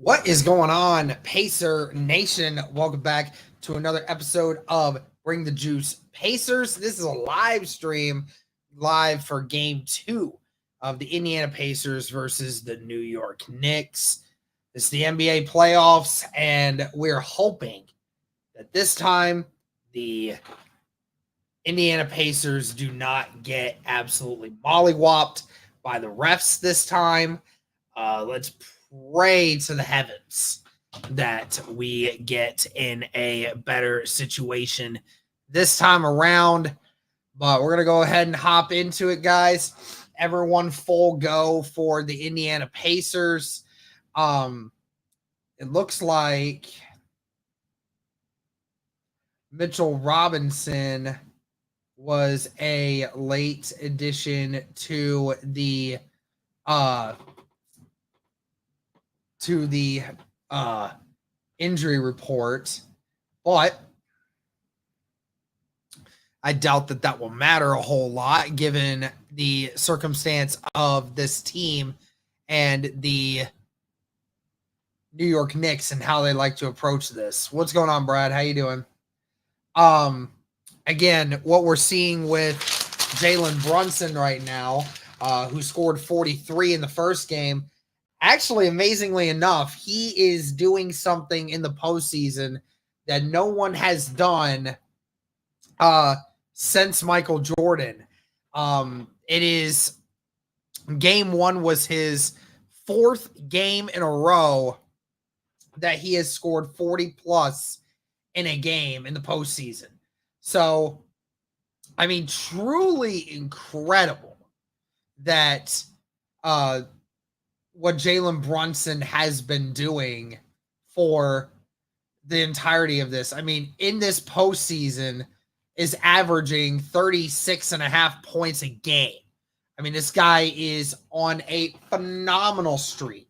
What is going on, Pacer Nation? Welcome back to another episode of Bring the Juice Pacers. This is a live stream, live for game 2 of the Indiana Pacers versus the New York Knicks. This is the NBA playoffs, and we're hoping that this time the Indiana Pacers do not get absolutely mollywopped by the refs this time. Let's pray to the heavens that we get in a better situation this time around. But we're going to go ahead and hop into it, guys. Everyone full go for the Indiana Pacers. It looks like Mitchell Robinson was a late addition to the injury report, but I doubt that will matter a whole lot given the circumstance of this team and the New York Knicks and how they like to approach this. What's going on, Brad? How you doing? Again, what we're seeing with Jalen Brunson right now, who scored 43 in the first game. Actually, amazingly enough, he is doing something in the postseason that no one has done since Michael Jordan. It is game 1 was his 4th game in a row that he has scored 40 plus in a game in the postseason. So, I mean, truly incredible that what Jalen Brunson has been doing for the entirety of this. I mean, in this postseason is averaging 36 and a half points a game. I mean, this guy is on a phenomenal streak.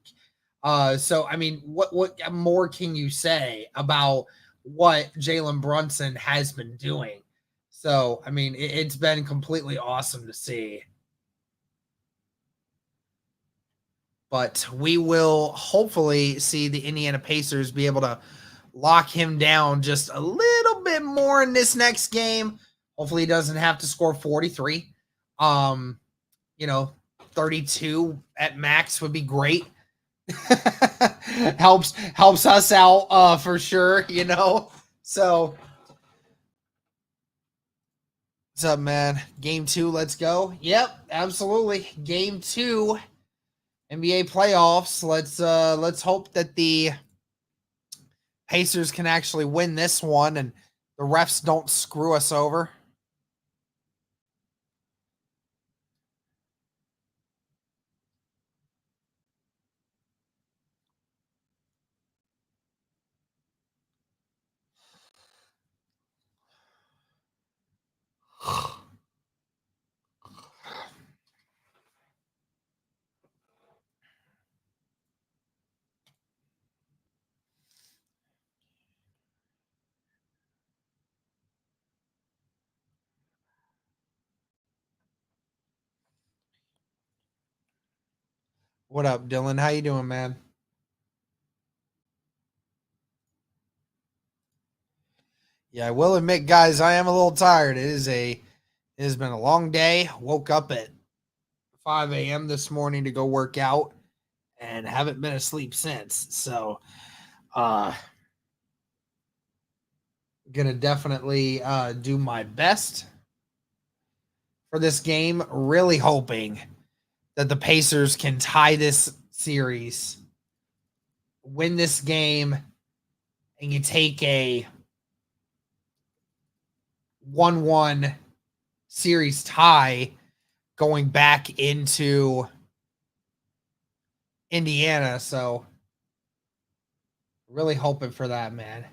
So I mean, what more can you say about what Jalen Brunson has been doing? So I mean, it's been completely awesome to see. But we will hopefully see the Indiana Pacers be able to lock him down just a little bit more in this next game. Hopefully he doesn't have to score 43. 32 at max would be great. helps us out for sure, So what's up, man? Game 2, let's go. Yep, absolutely. Game 2 NBA playoffs. Let's hope that the Pacers can actually win this one and the refs don't screw us over. What up, Dylan? How you doing, man? Yeah, I will admit, guys, I am a little tired. It has been a long day. Woke up at 5 a.m. this morning to go work out and haven't been asleep since. So gonna definitely do my best for this game. Really hoping that the Pacers can tie this series, win this game, and you take a 1-1 series tie going back into Indiana. So really hoping for that, man.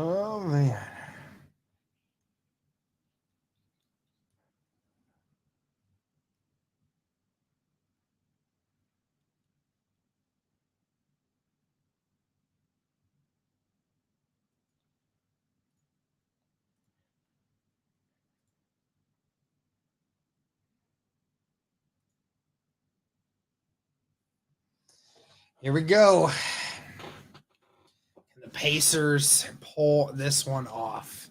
Oh, man. Here we go. Can the Pacers pull this one off?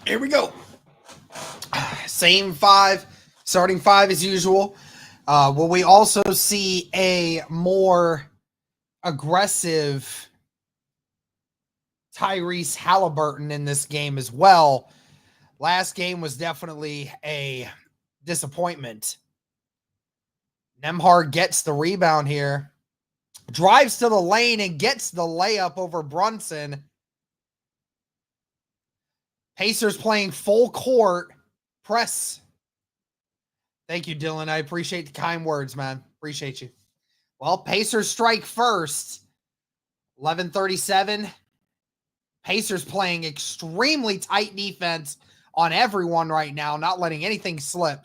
Here we go. Same five, starting five as usual. Will we also see a more aggressive Tyrese Halliburton in this game as well? Last game was definitely a disappointment. Nembhard gets the rebound here, drives to the lane and gets the layup over Brunson. Pacers playing full court press. Thank you, Dylan. I appreciate the kind words, man. Appreciate you. Well, Pacers strike first. 11:37. Pacers playing extremely tight defense on everyone right now, not letting anything slip.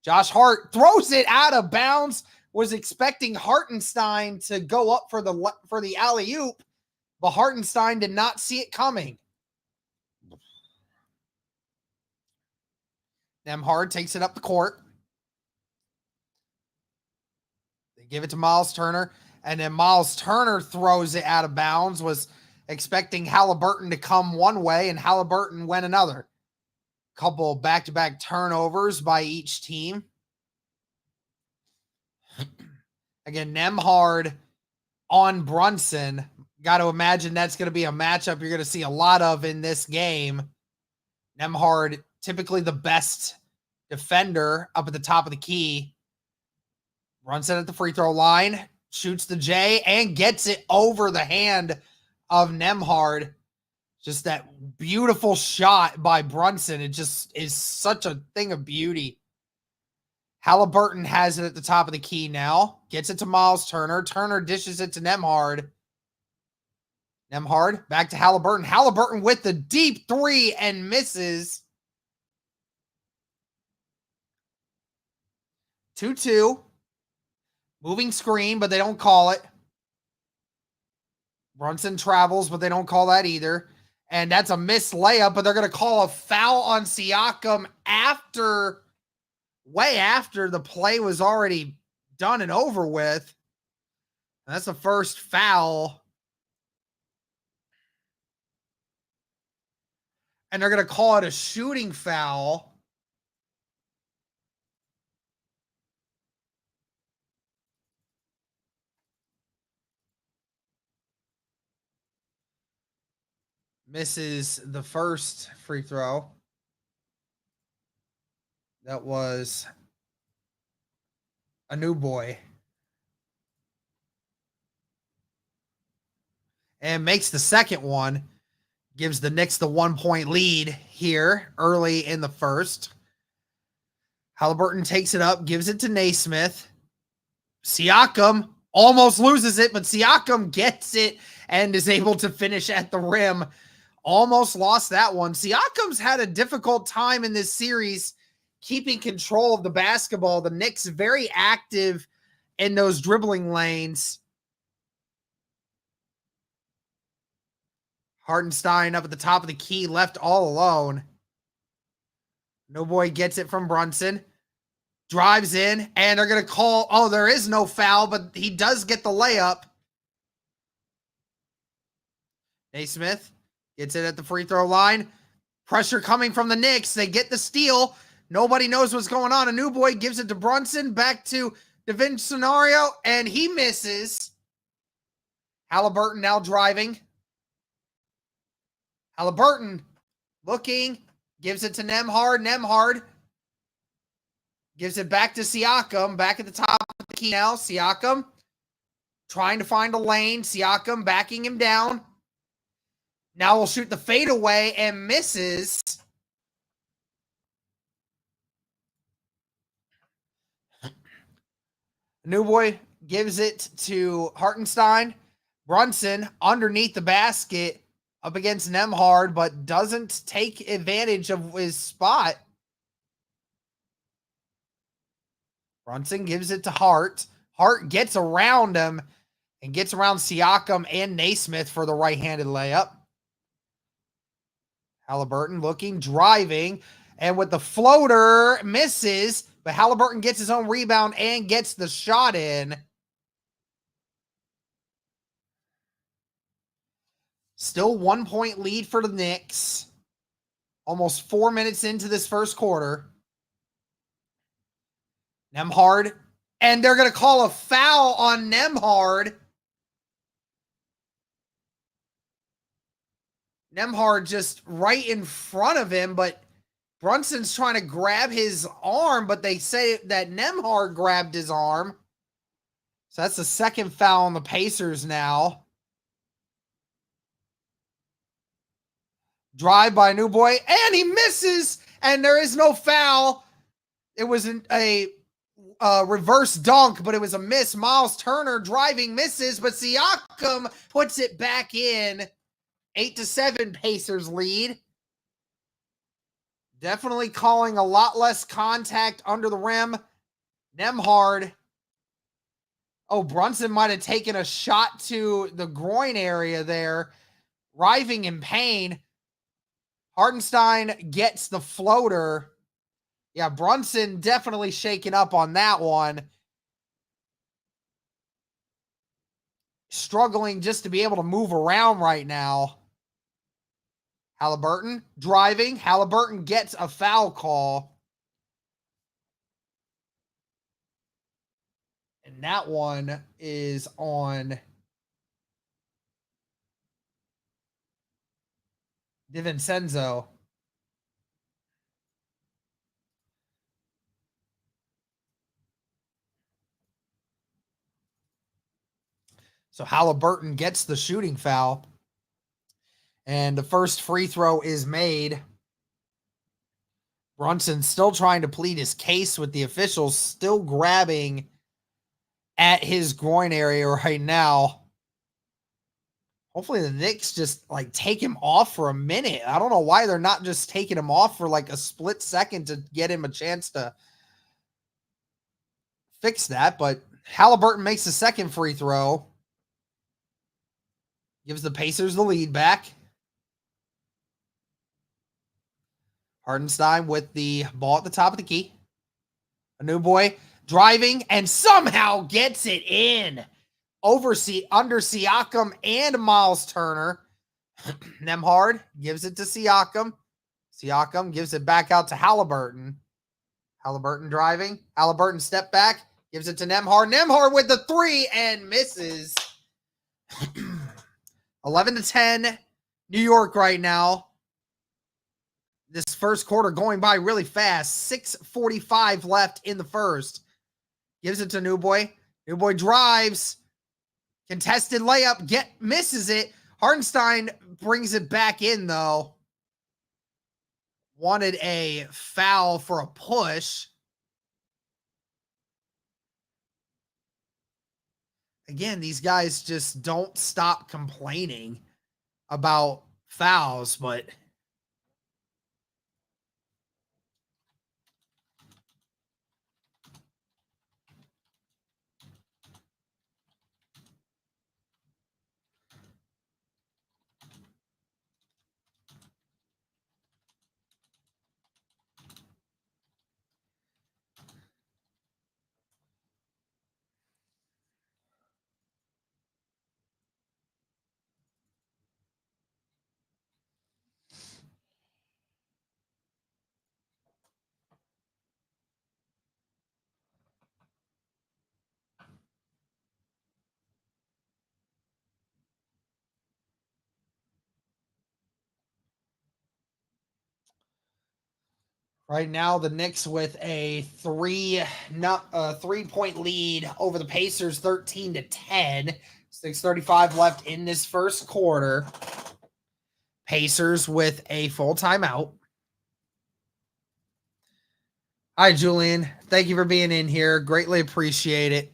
Josh Hart throws it out of bounds. Was expecting Hartenstein to go up for the alley-oop, but Hartenstein did not see it coming. Nembhard takes it up the court. They give it to Miles Turner, and then Miles Turner throws it out of bounds. Was expecting Halliburton to come one way, and Halliburton went another. Couple back-to-back turnovers by each team. Again, Nembhard on Brunson. Got to imagine that's going to be a matchup you're going to see a lot of in this game. Nembhard, typically the best defender up at the top of the key. Brunson at the free throw line, shoots the J, and gets it over the hand of Nembhard. Just that beautiful shot by Brunson. It just is such a thing of beauty. Halliburton has it at the top of the key now. Gets it to Miles Turner. Turner dishes it to Nembhard. Nembhard back to Halliburton. Halliburton with the deep three and misses. 2-2. Moving screen, but they don't call it. Brunson travels, but they don't call that either. And that's a missed layup, but they're going to call a foul on Siakam way after the play was already done and over with. And that's the first foul. And they're going to call it a shooting foul. Misses the first free throw. That was a new boy. And makes the second one. Gives the Knicks the 1-point lead here early in the first. Halliburton takes it up, gives it to Naismith. Siakam almost loses it, but Siakam gets it and is able to finish at the rim. Almost lost that one. Siakam's had a difficult time in this series keeping control of the basketball. The Knicks very active in those dribbling lanes. Hartenstein up at the top of the key, left all alone. No boy gets it from Brunson. Drives in, and they're going to call, oh, there is no foul, but he does get the layup. Naismith gets it at the free throw line. Pressure coming from the Knicks. They get the steal. Nobody knows what's going on. A new boy gives it to Brunson. Back to defend scenario, and he misses. Halliburton now driving. Halliburton looking, gives it to Nembhard. Nembhard gives it back to Siakam. Back at the top of the key now. Siakam trying to find a lane. Siakam backing him down. Now we'll shoot the fadeaway and misses. New Boy gives it to Hartenstein. Brunson underneath the basket up against Nembhard, but doesn't take advantage of his spot. Brunson gives it to Hart. Hart gets around him and gets around Siakam and Naismith for the right-handed layup. Halliburton looking, driving, and with the floater, misses, but Halliburton gets his own rebound and gets the shot in. Still 1 point lead for the Knicks. Almost 4 minutes into this first quarter. Nembhard, and they're going to call a foul on Nembhard. Nembhard just right in front of him, but Brunson's trying to grab his arm, but they say that Nembhard grabbed his arm. So that's the second foul on the Pacers now. Drive by New Boy, and he misses, and there is no foul. It was a reverse dunk, but it was a miss. Miles Turner driving, misses, but Siakam puts it back in. 8-7 Pacers lead. Definitely calling a lot less contact under the rim. Nembhard. Oh, Brunson might have taken a shot to the groin area there. Writhing in pain. Hartenstein gets the floater. Yeah, Brunson definitely shaken up on that one. Struggling just to be able to move around right now. Halliburton driving. Halliburton gets a foul call. And that one is on DiVincenzo. So Halliburton gets the shooting foul. And the first free throw is made. Brunson still trying to plead his case with the officials, still grabbing at his groin area right now. Hopefully the Knicks just like take him off for a minute. I don't know why they're not just taking him off for like a split second to get him a chance to fix that. But Halliburton makes the second free throw. Gives the Pacers the lead back. Hartenstein with the ball at the top of the key. A New Boy driving and somehow gets it in. Under Siakam and Miles Turner. Nembhard gives it to Siakam. Siakam gives it back out to Halliburton. Halliburton driving. Halliburton step back. Gives it to Nembhard. Nembhard with the three and misses. 11-10 New York right now. This first quarter going by really fast. 6:45 left in the first. Gives it to New Boy. New Boy drives. Contested layup. Misses it. Hartenstein brings it back in, though. Wanted a foul for a push. Again, these guys just don't stop complaining about fouls, but Right now, the Knicks with a 3-point lead over the Pacers, 13-10. 6:35 left in this first quarter. Pacers with a full timeout. Hi, Julian. Thank you for being in here. Greatly appreciate it.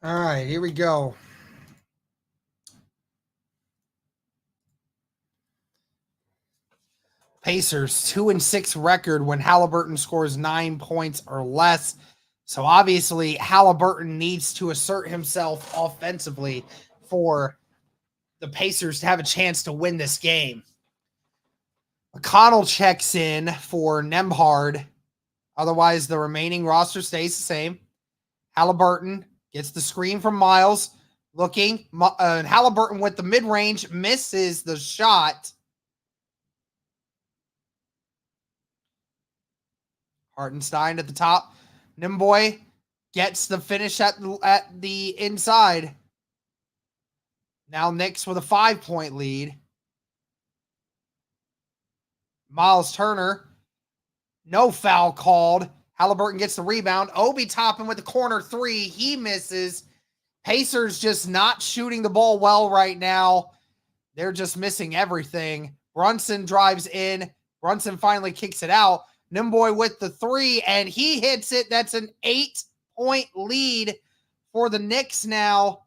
All right, here we go. Pacers 2-6 record when Halliburton scores 9 points or less. So obviously Halliburton needs to assert himself offensively for the Pacers to have a chance to win this game. McConnell checks in for Nembhard. Otherwise, the remaining roster stays the same. Halliburton gets the screen from Miles. Looking. Halliburton with the mid-range misses the shot. Hartenstein at the top. Nimboy gets the finish at the inside. Now Knicks with a 5-point lead. Miles Turner. No foul called. Halliburton gets the rebound. Obi Toppin with the corner three. He misses. Pacers just not shooting the ball well right now. They're just missing everything. Brunson drives in. Brunson finally kicks it out. Nimboy with the three, and he hits it. That's an 8-point lead for the Knicks now.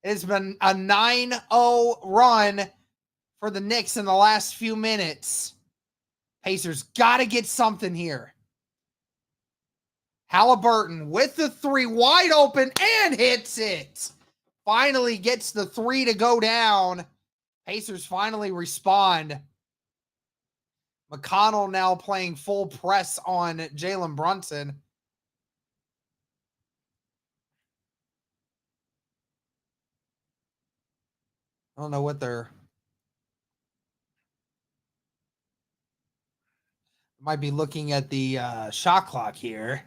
It's been a 9-0 run for the Knicks in the last few minutes. Pacers got to get something here. Halliburton with the three, wide open, and hits it. Finally gets the three to go down. Pacers finally respond. McConnell now playing full press on Jalen Brunson. I don't know what they're... Might be looking at the shot clock here.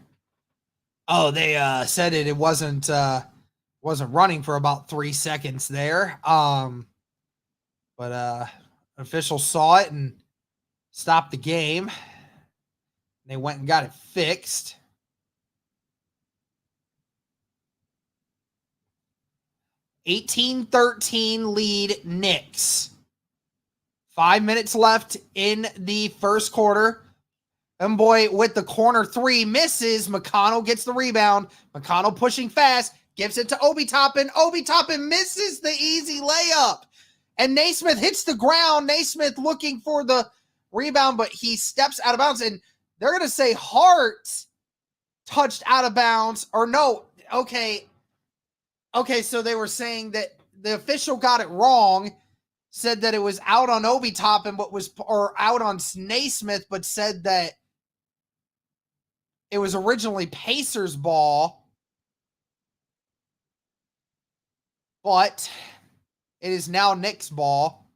Oh, they said it wasn't running for about 3 seconds there. But officials saw it and stopped the game. They went and got it fixed. (18-13) lead Knicks. 5 minutes left in the first quarter. Boy with the corner three misses. McConnell gets the rebound. McConnell pushing fast, gives it to Obi Toppin. Obi Toppin misses the easy layup. And Naismith hits the ground. Naismith looking for the rebound, but he steps out of bounds. And they're going to say Hart touched out of bounds. Or no, okay. Okay, so they were saying that the official got it wrong, said that it was out on Obi Toppin, but was, or out on Naismith, but said that it was originally Pacers ball. But it is now Knicks ball.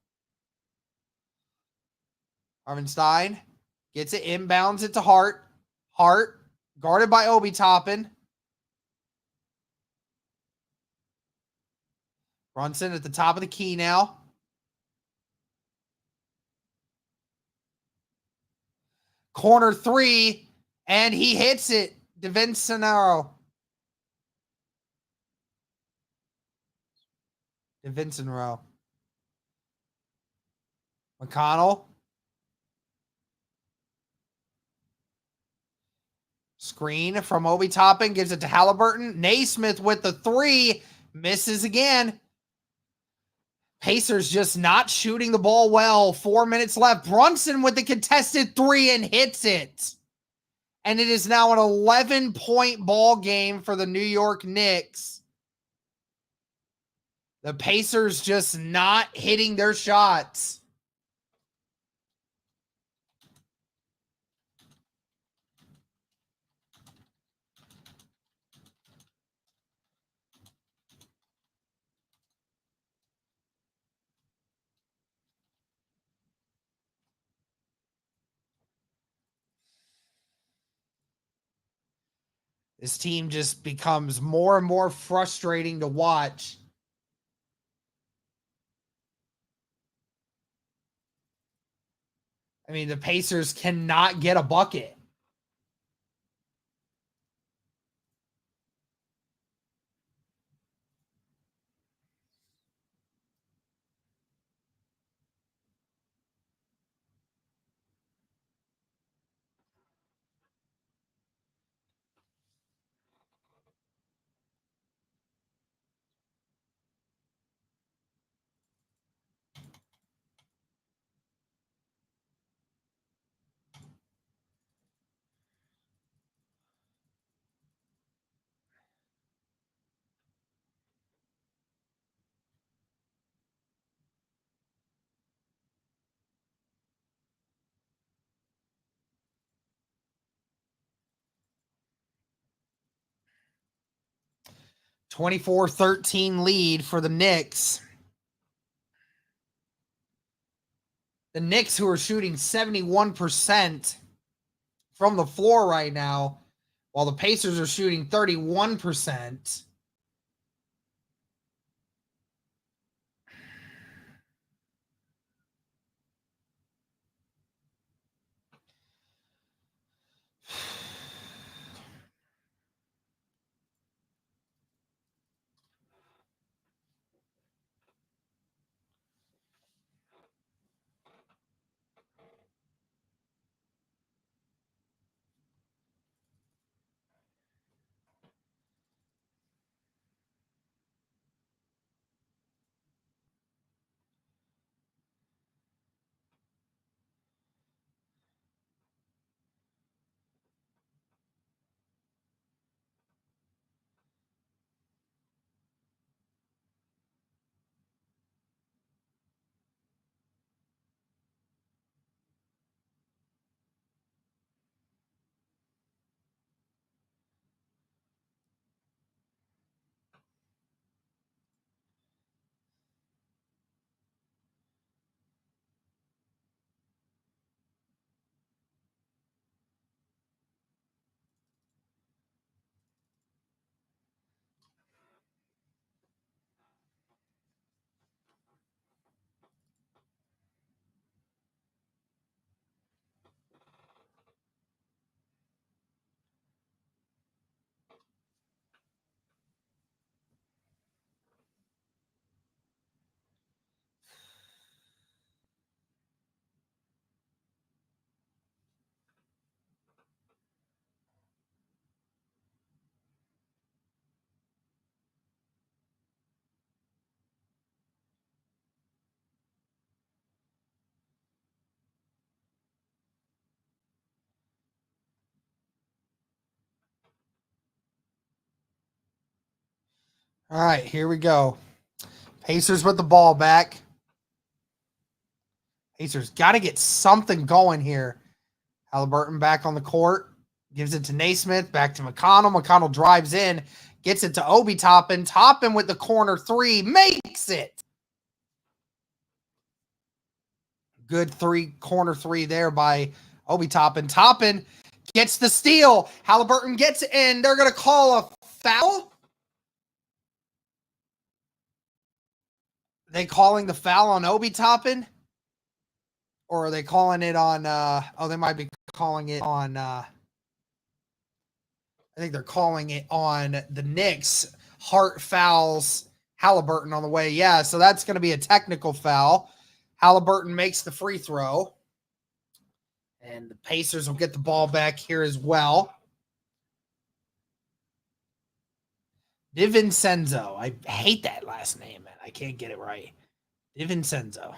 Harvenstein gets it, inbounds it to Hart. Hart, guarded by Obi Toppin. Brunson at the top of the key now. Corner three, and he hits it. DeVincenzo. McConnell. Screen from Obi Toppin, gives it to Halliburton. Naismith with the three, misses again. Pacers just not shooting the ball well. 4 minutes left. Brunson with the contested three and hits it. And it is now an 11-point ball game for the New York Knicks. The Pacers just not hitting their shots. This team just becomes more and more frustrating to watch. I mean, the Pacers cannot get a bucket. (24-13) lead for the Knicks. The Knicks, who are shooting 71% from the floor right now, while the Pacers are shooting 31%. All right, here we go. Pacers with the ball back. Pacers got to get something going here. Halliburton back on the court. Gives it to Naismith. Back to McConnell. McConnell drives in. Gets it to Obi Toppin. Toppin with the corner three. Makes it. Good corner three there by Obi Toppin. Toppin gets the steal. Halliburton gets it in. They're going to call a foul. They calling the foul on Obi Toppin? Or are they calling it on they might be calling it on I think they're calling it on the Knicks. Hart fouls Halliburton on the way. Yeah, so that's going to be a technical foul. Halliburton makes the free throw. And the Pacers will get the ball back here as well. DiVincenzo. I hate that last name, man. I can't get it right. DiVincenzo.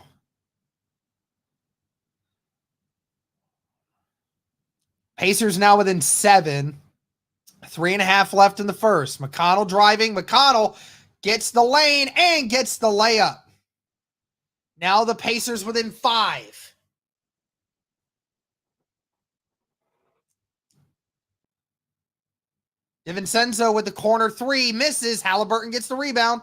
Pacers now within 7. 3.5 left in the first. McConnell driving. McConnell gets the lane and gets the layup. Now the Pacers within 5. DiVincenzo with the corner three. Misses. Halliburton gets the rebound.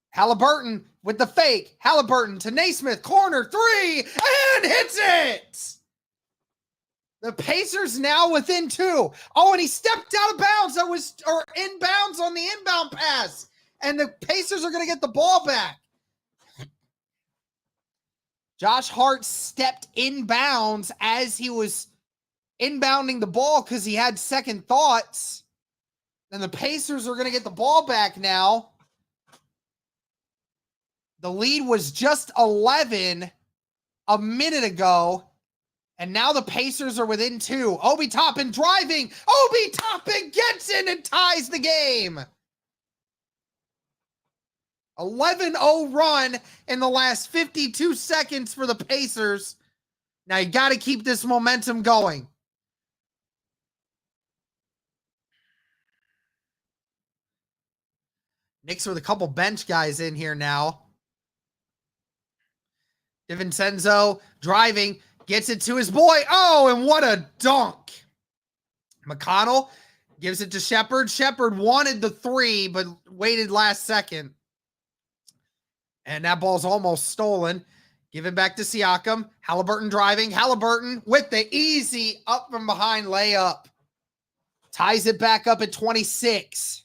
Halliburton with the fake. Halliburton to Naismith. Corner three. And hits it. The Pacers now within 2. Oh, and he stepped out of bounds. Or inbounds on the inbound pass. And the Pacers are going to get the ball back. Josh Hart stepped inbounds as he was inbounding the ball because he had second thoughts. And the Pacers are going to get the ball back now. The lead was just 11 a minute ago. And now the Pacers are within 2. Obi Toppin driving. Obi Toppin gets in and ties the game. 11-0 run in the last 52 seconds for the Pacers. Now you got to keep this momentum going. Knicks with a couple bench guys in here now. DiVincenzo driving. Gets it to his boy. Oh, and what a dunk. McConnell gives it to Shepherd. Shepherd wanted the 3, but waited last second. And that ball's almost stolen. Give it back to Siakam. Halliburton driving. Halliburton with the easy up from behind layup. Ties it back up at 26.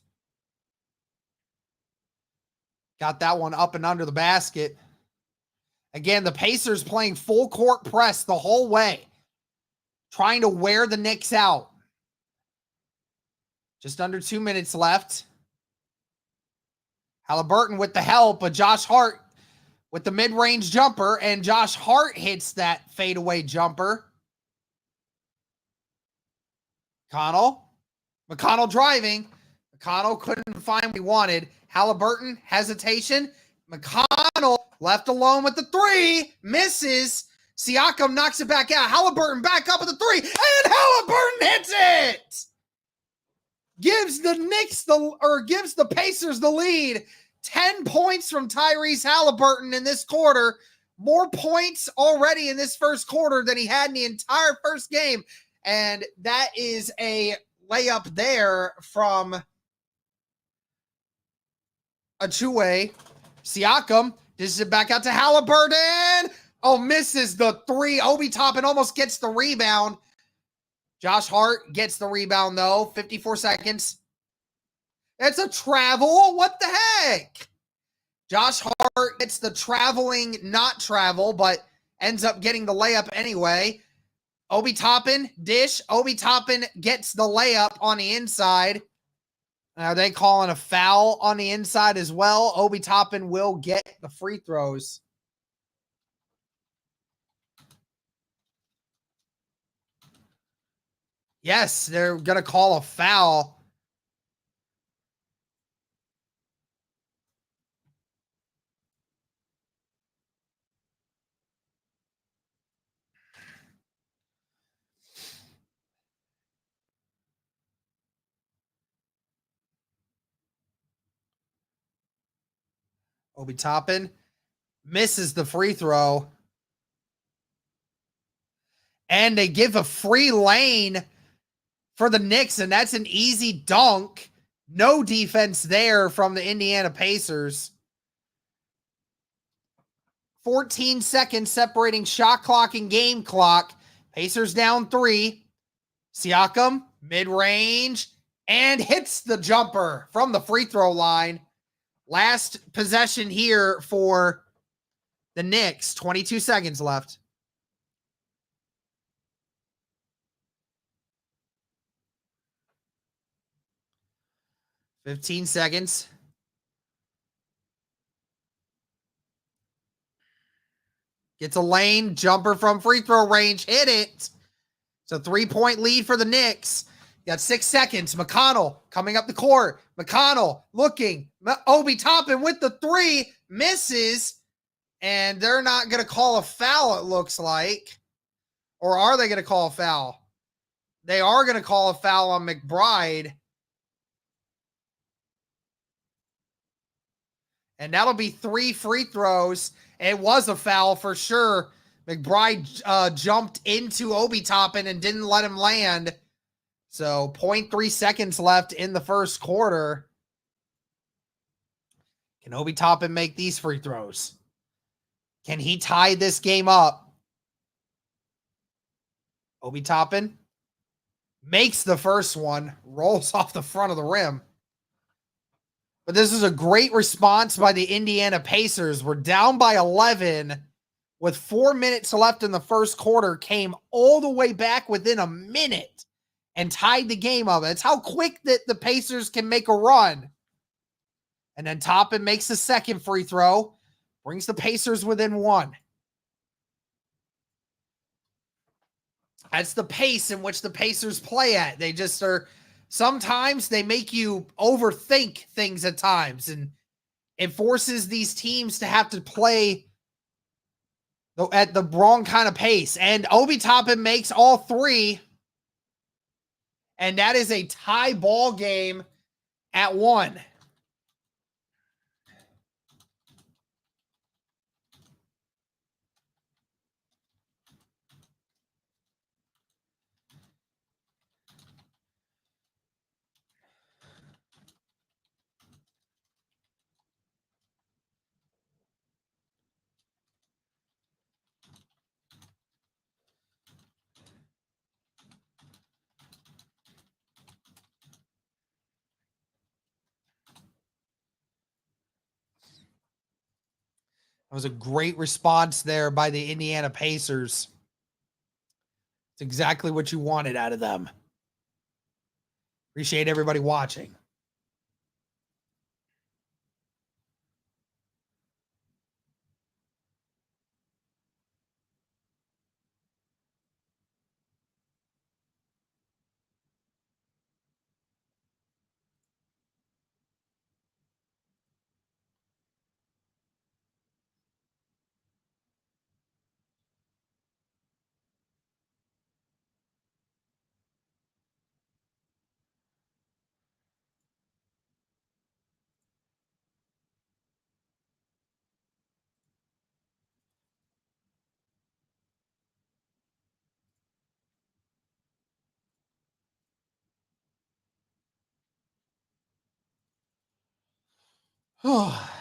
Got that one up and under the basket. Again, the Pacers playing full court press the whole way. Trying to wear the Knicks out. Just under 2 minutes left. Halliburton with the help of Josh Hart with the mid-range jumper. And Josh Hart hits that fadeaway jumper. McConnell driving. McConnell couldn't find what he wanted. Halliburton, hesitation. McConnell left alone with the 3. Misses. Siakam knocks it back out. Halliburton back up with the 3. And Halliburton hits it. Gives the Pacers the lead. 10 points from Tyrese Halliburton in this quarter. More points already in this first quarter than he had in the entire first game. And that is a layup there from Achue. Siakam dishes it back out to Halliburton. Oh, misses the 3. Obi Toppin almost gets the rebound. Josh Hart gets the rebound, though. 54 seconds. It's a travel. What the heck? Josh Hart gets the traveling, not travel, but ends up getting the layup anyway. Obi Toppin, dish. Obi Toppin gets the layup on the inside. Are they calling a foul on the inside as well? Obi Toppin will get the free throws. Yes, they're going to call a foul. Obi Toppin misses the free throw. And they give a free lane for the Knicks, and that's an easy dunk. No defense there from the Indiana Pacers. 14 seconds separating shot clock and game clock. Pacers down 3. Siakam, mid-range, and hits the jumper from the free throw line. Last possession here for the Knicks. 22 seconds left. $15 seconds. Gets a lane, jumper from free throw range, hit it. It's a 3-point lead for the Knicks. You got 6 seconds. McConnell coming up the court. McConnell looking. Obi Toppin with the 3, misses. And they're not going to call a foul, it looks like. Or are they going to call a foul? They are going to call a foul on McBride. And that'll be 3 free throws. It was a foul for sure. McBride jumped into Obi Toppin and didn't let him land. So 0.3 seconds left in the first quarter. Can Obi Toppin make these free throws? Can he tie this game up? Obi Toppin makes the first one, rolls off the front of the rim. But this is a great response by the Indiana Pacers. We're down by 11 with 4 minutes left in the first quarter, came all the way back within a minute and tied the game up. It's how quick that the Pacers can make a run. And then Toppin makes the second free throw, brings the Pacers within 1. That's the pace in which the Pacers play at. They just are, sometimes they make you overthink things at times, and it forces these teams to have to play at the wrong kind of pace. And Obi Toppin makes all 3. And that is a tie ball game at 1. That was a great response there by the Indiana Pacers. It's exactly what you wanted out of them. Appreciate everybody watching. Oh.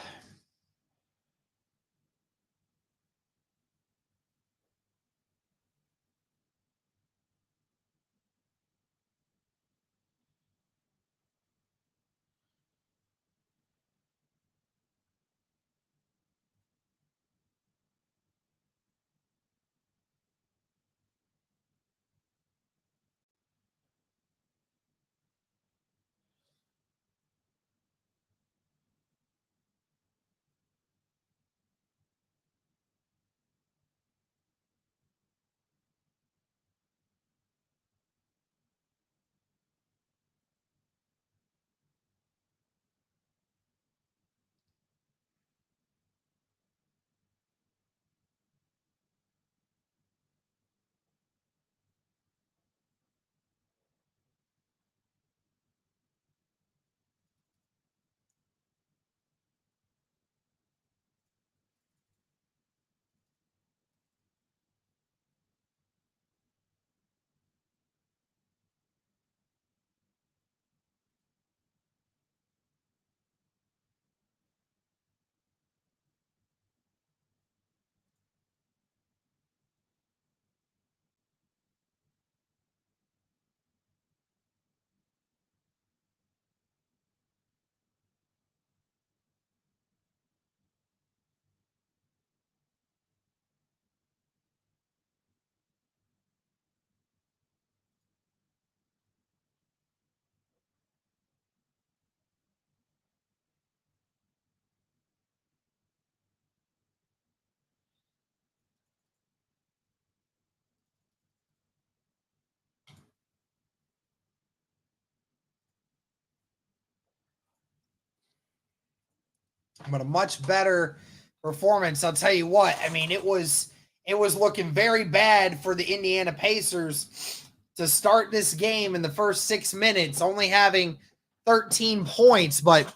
but a much better performance. I'll tell you what. I mean, it was looking very bad for the Indiana Pacers to start this game in the first 6 minutes, only having 13 points, but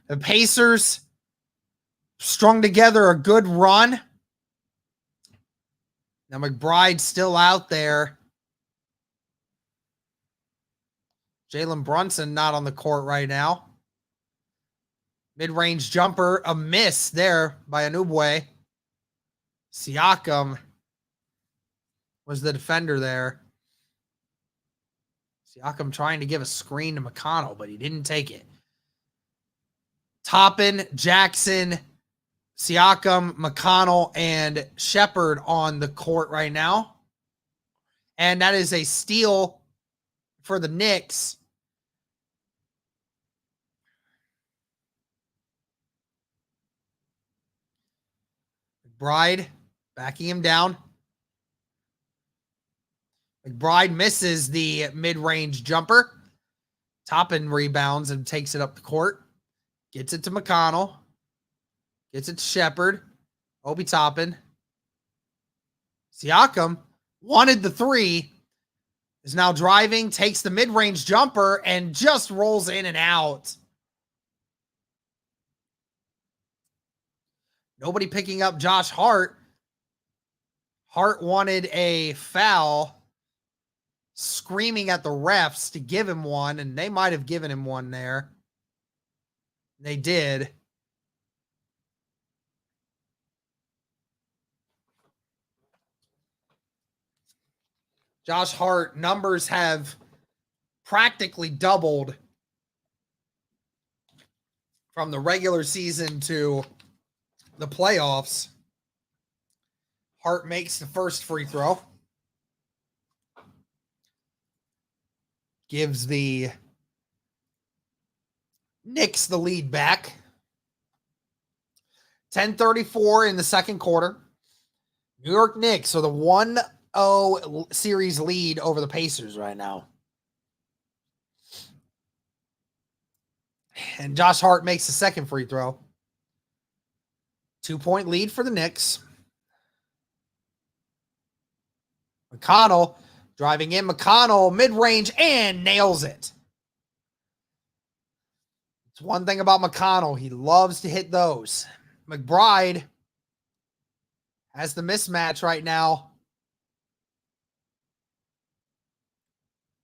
the Pacers strung together a good run. Now McBride's still out there. Jalen Brunson not on the court right now. Mid-range jumper, a miss there by Anubwe. Siakam was the defender there. Siakam trying to give a screen to McConnell, but he didn't take it. Toppin, Jackson, Siakam, McConnell, and Shepherd on the court right now. And that is a steal for the Knicks. McBride backing him down. McBride misses the mid-range jumper. Toppin rebounds and takes it up the court. Gets it to McConnell. Gets it to Shepherd. Obi Toppin. Siakam wanted the three. Is now driving. Takes the mid-range jumper and just rolls in and out. Nobody picking up Josh Hart. Hart wanted a foul. Screaming at the refs to give him one, and they might have given him one there. They did. Josh Hart numbers have practically doubled from the regular season to the playoffs. Hart makes the first free throw. Gives the Knicks the lead back. 10:34 in the second quarter. New York Knicks are the 1-0 series lead over the Pacers right now. And Josh Hart makes the second free throw. 2-point lead for the Knicks. McConnell driving in. McConnell mid-range and nails it. It's one thing about McConnell. He loves to hit those. McBride has the mismatch right now.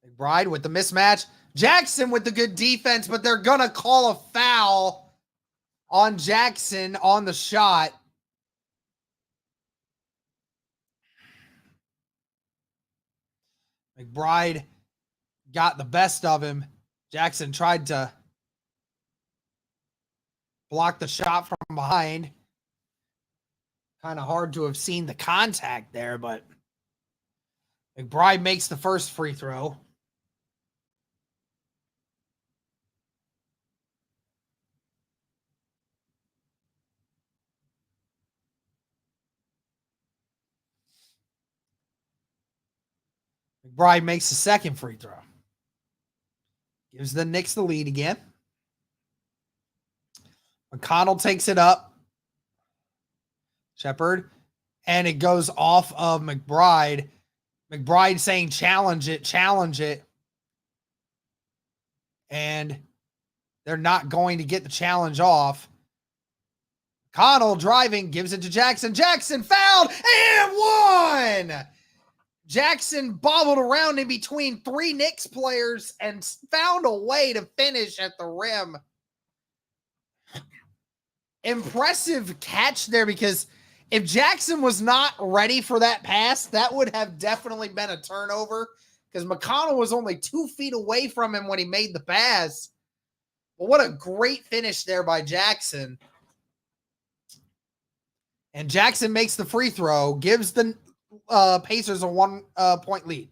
McBride with the mismatch. Jackson with the good defense, but they're going to call a foul on Jackson on the shot. McBride got the best of him. Jackson tried to block the shot from behind. Kind of hard to have seen the contact there, but McBride makes the first free throw. McBride makes the second free throw. Gives the Knicks the lead again. McConnell takes it up. Shepherd. And it goes off of McBride. McBride saying, challenge it, challenge it. And they're not going to get the challenge off. McConnell driving, gives it to Jackson. Jackson fouled and won! Jackson bobbled around in between three Knicks players and found a way to finish at the rim. Impressive catch there, because if Jackson was not ready for that pass, that would have definitely been a turnover, because McConnell was only 2 feet away from him when he made the pass. But what a great finish there by Jackson. And Jackson makes the free throw, gives the Pacers a 1-point lead.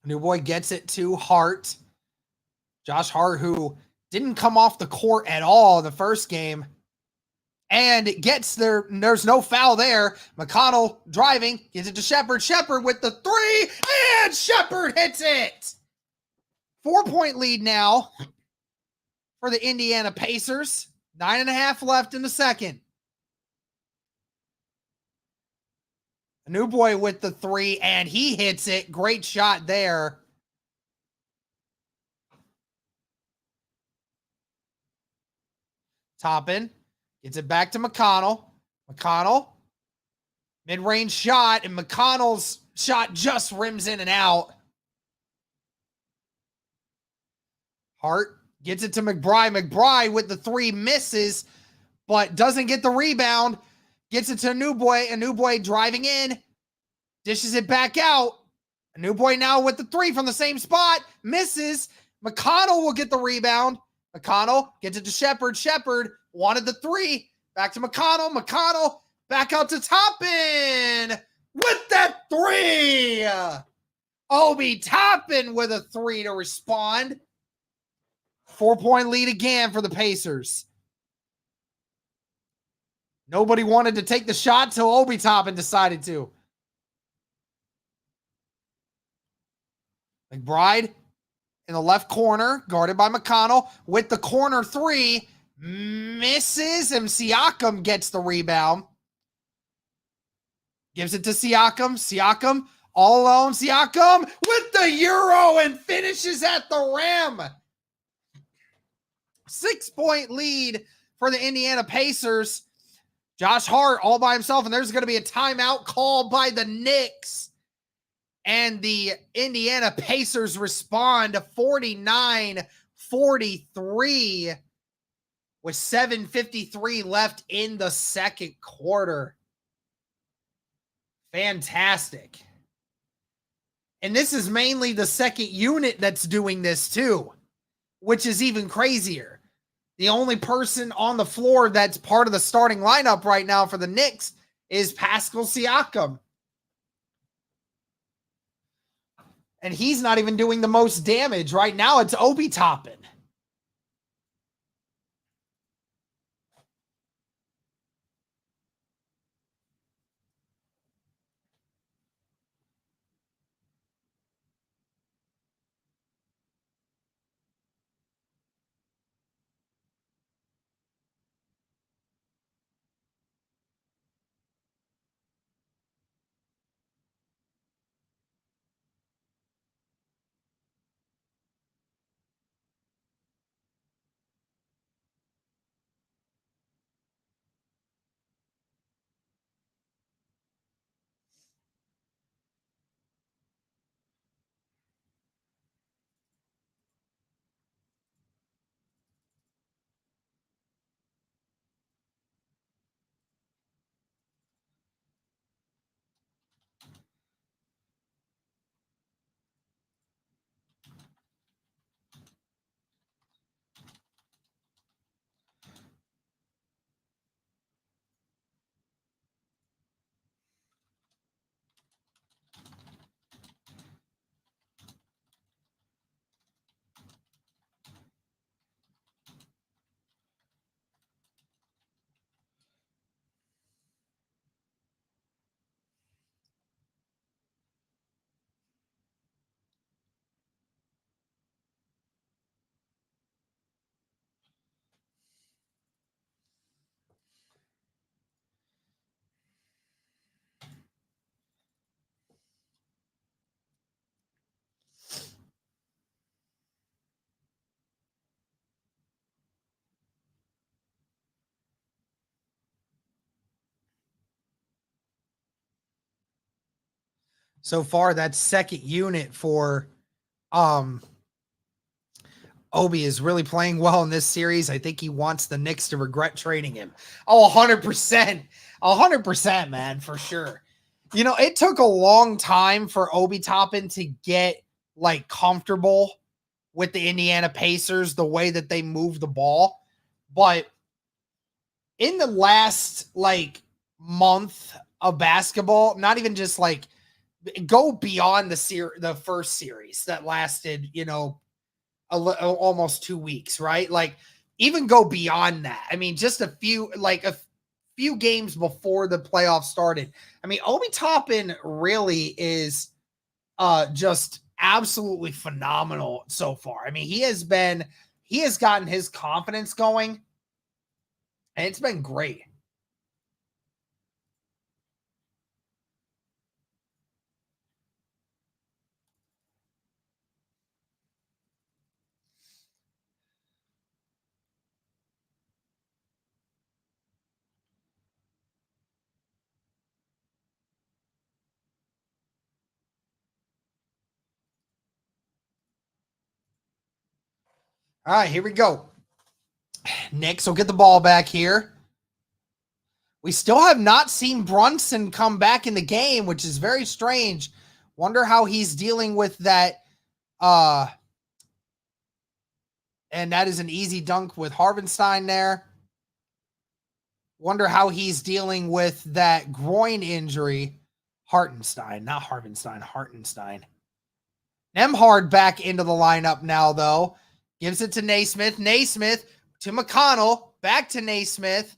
New boy gets it to Hart. Josh Hart, who didn't come off the court at all the first game. and gets there. There's no foul there. McConnell driving, gives it to Shepherd. Shepherd with the three, and Shepherd hits it. 4-point lead now for the Indiana Pacers. 9.5 left in the second. A new boy with the three, and he hits it. Great shot there. Toppin gets it back to McConnell. McConnell, mid-range shot, and McConnell's shot just rims in and out. Hart gets it to McBride. McBride with the three misses, but doesn't get the rebound. Gets it to a new boy driving in. Dishes it back out. A new boy now with the three from the same spot. Misses. McConnell will get the rebound. McConnell gets it to Shepherd. Shepherd wanted the three. Back to McConnell. McConnell back out to Toppin with that three. Obi Toppin with a three to respond. 4-point lead again for the Pacers. Nobody wanted to take the shot till Obi Toppin decided to. McBride in the left corner, guarded by McConnell, with the corner three. Misses, and Siakam gets the rebound. Gives it to Siakam. Siakam all alone. Siakam with the Euro and finishes at the rim. 6-point lead for the Indiana Pacers. Josh Hart all by himself, and there's going to be a timeout called by the Knicks. And the Indiana Pacers respond to 49-43 with 7:53 left in the second quarter. Fantastic. And this is mainly the second unit that's doing this too, which is even crazier. The only person on the floor that's part of the starting lineup right now for the Knicks is Pascal Siakam. And he's not even doing the most damage. Right now, it's Obi Toppin. So far, that second unit for Obi is really playing well in this series. I think he wants the Knicks to regret trading him. Oh, 100%. 100%, man, for sure. You know, it took a long time for Obi Toppin to get, like, comfortable with the Indiana Pacers, the way that they move the ball. But in the last, like, month of basketball, not even just, like, go beyond the first series that lasted, you know, almost 2 weeks, right? Like, even go beyond that. I mean, just a few, like few games before the playoffs started. I mean, Obi Toppin really is just absolutely phenomenal so far. I mean, he has gotten his confidence going, and it's been great. All right, here we go. Knicks will get the ball back here. We still have not seen Brunson come back in the game, which is very strange. Wonder how he's dealing with that. And that is an easy dunk with Harvenstein there. Wonder how he's dealing with that groin injury. Hartenstein, not Harvenstein, Hartenstein. Nembhard back into the lineup now, though. Gives it to Naismith. Naismith to McConnell. Back to Naismith.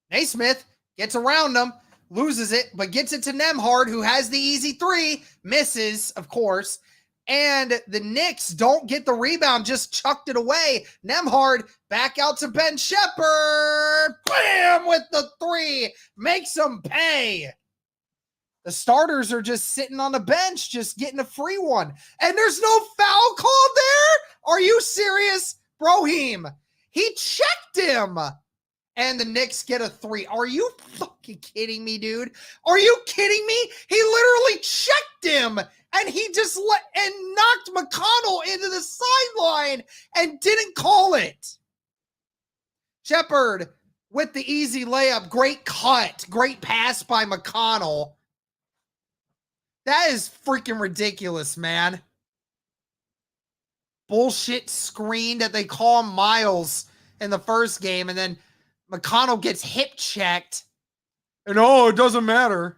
Naismith gets around him, loses it, but gets it to Nembhard, who has the easy three. Misses, of course. And the Knicks don't get the rebound, just chucked it away. Nembhard back out to Ben Shepherd. Bam! With the three. Makes them pay. The starters are just sitting on the bench, just getting a free one. And there's no foul called there? Are you serious? Brohim, he checked him. And the Knicks get a three. Are you fucking kidding me, dude? Are you kidding me? He literally checked him. And he just knocked McConnell into the sideline and didn't call it. Shepherd with the easy layup. Great cut. Great pass by McConnell. That is freaking ridiculous, man. Bullshit screen that they call Miles in the first game, and then McConnell gets hip checked. And it doesn't matter.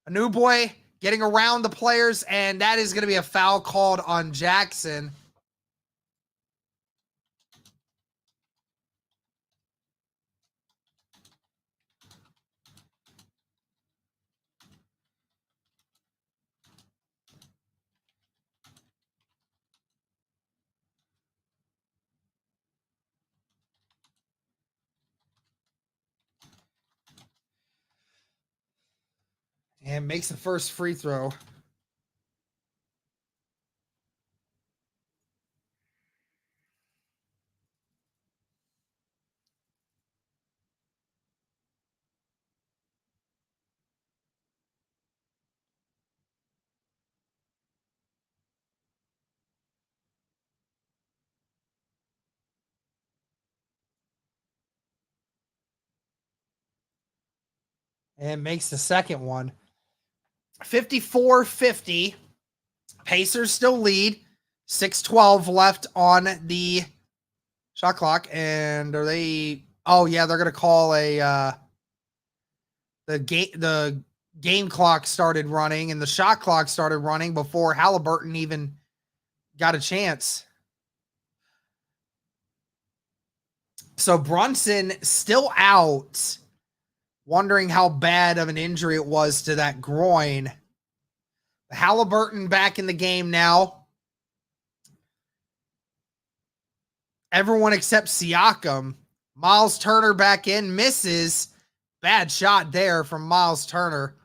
A new boy getting around the players, and that is going to be a foul called on Jackson. And makes the first free throw. And makes the second one. 54-50. Pacers still lead. 6:12 left on the shot clock. And are they... Oh, yeah, they're going to call the game clock started running and the shot clock started running before Halliburton even got a chance. So Brunson still out. Wondering how bad of an injury it was to that groin. Halliburton back in the game now. Everyone except Siakam. Miles Turner back in. Misses. Bad shot there from Miles Turner.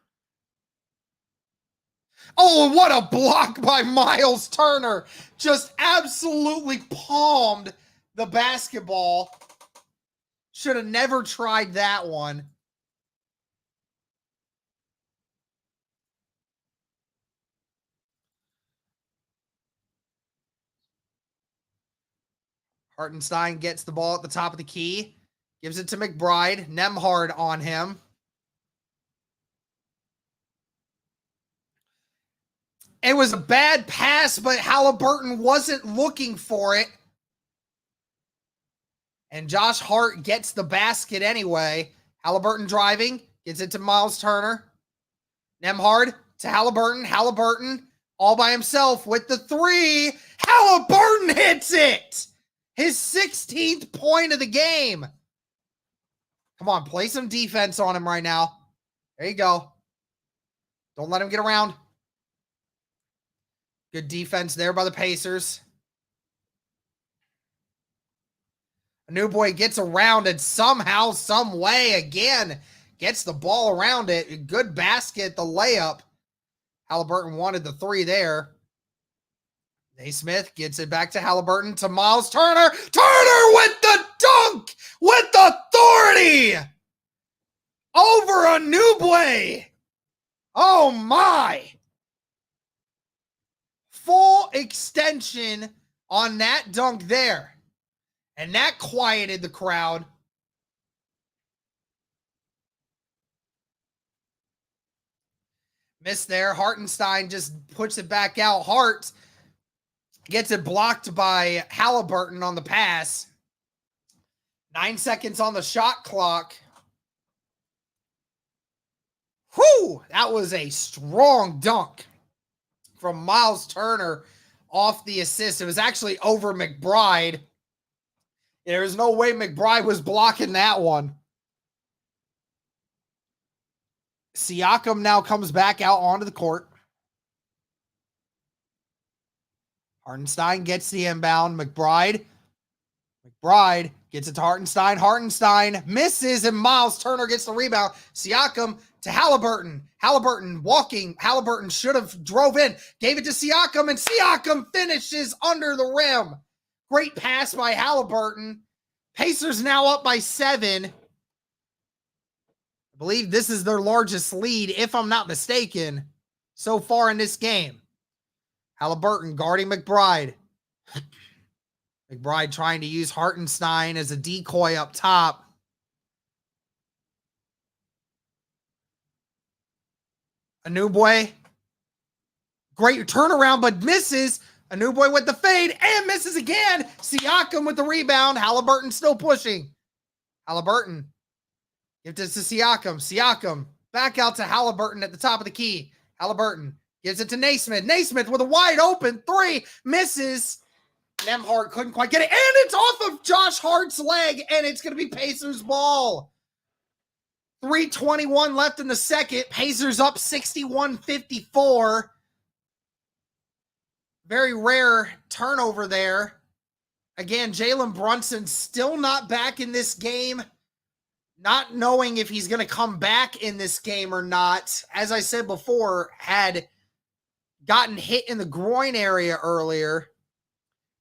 Oh, what a block by Miles Turner. Just absolutely palmed the basketball. Should have never tried that one. Hartenstein gets the ball at the top of the key. Gives it to McBride. Nembhard on him. It was a bad pass, but Halliburton wasn't looking for it. And Josh Hart gets the basket anyway. Halliburton driving. Gets it to Miles Turner. Nembhard to Halliburton. Halliburton all by himself with the three. Halliburton hits it. His 16th point of the game. Come on, play some defense on him right now. There you go. Don't let him get around. Good defense there by the Pacers. A new boy gets around and somehow, some way, again, gets the ball around it. Good basket, the layup. Halliburton wanted the three there. Naismith gets it back to Halliburton, to Miles Turner. Turner with the dunk with authority over a new boy. Oh my. Full extension on that dunk there. And that quieted the crowd. Missed there. Hartenstein just puts it back out. Hart gets it blocked by Halliburton on the pass. 9 seconds on the shot clock. Whew! That was a strong dunk from Miles Turner off the assist. It was actually over McBride. There was no way McBride was blocking that one. Siakam now comes back out onto the court. Hartenstein gets the inbound. McBride gets it to Hartenstein. Hartenstein misses, and Miles Turner gets the rebound. Siakam to Halliburton. Halliburton walking. Halliburton should have drove in. Gave it to Siakam, and Siakam finishes under the rim. Great pass by Halliburton. Pacers now up by 7. I believe this is their largest lead, if I'm not mistaken, so far in this game. Halliburton guarding McBride. McBride trying to use Hartenstein as a decoy up top. A new boy. Great turnaround, but misses. A new boy with the fade and misses again. Siakam with the rebound. Halliburton still pushing. Halliburton. Give this to Siakam. Siakam back out to Halliburton at the top of the key. Halliburton gives it to Naismith. Naismith with a wide open three. Misses. Nembhard couldn't quite get it. And it's off of Josh Hart's leg. And it's going to be Pacers ball. 3:21 left in the second. Pacers up 61-54. Very rare turnover there. Again, Jalen Brunson still not back in this game. Not knowing if he's going to come back in this game or not. As I said before, had gotten hit in the groin area earlier.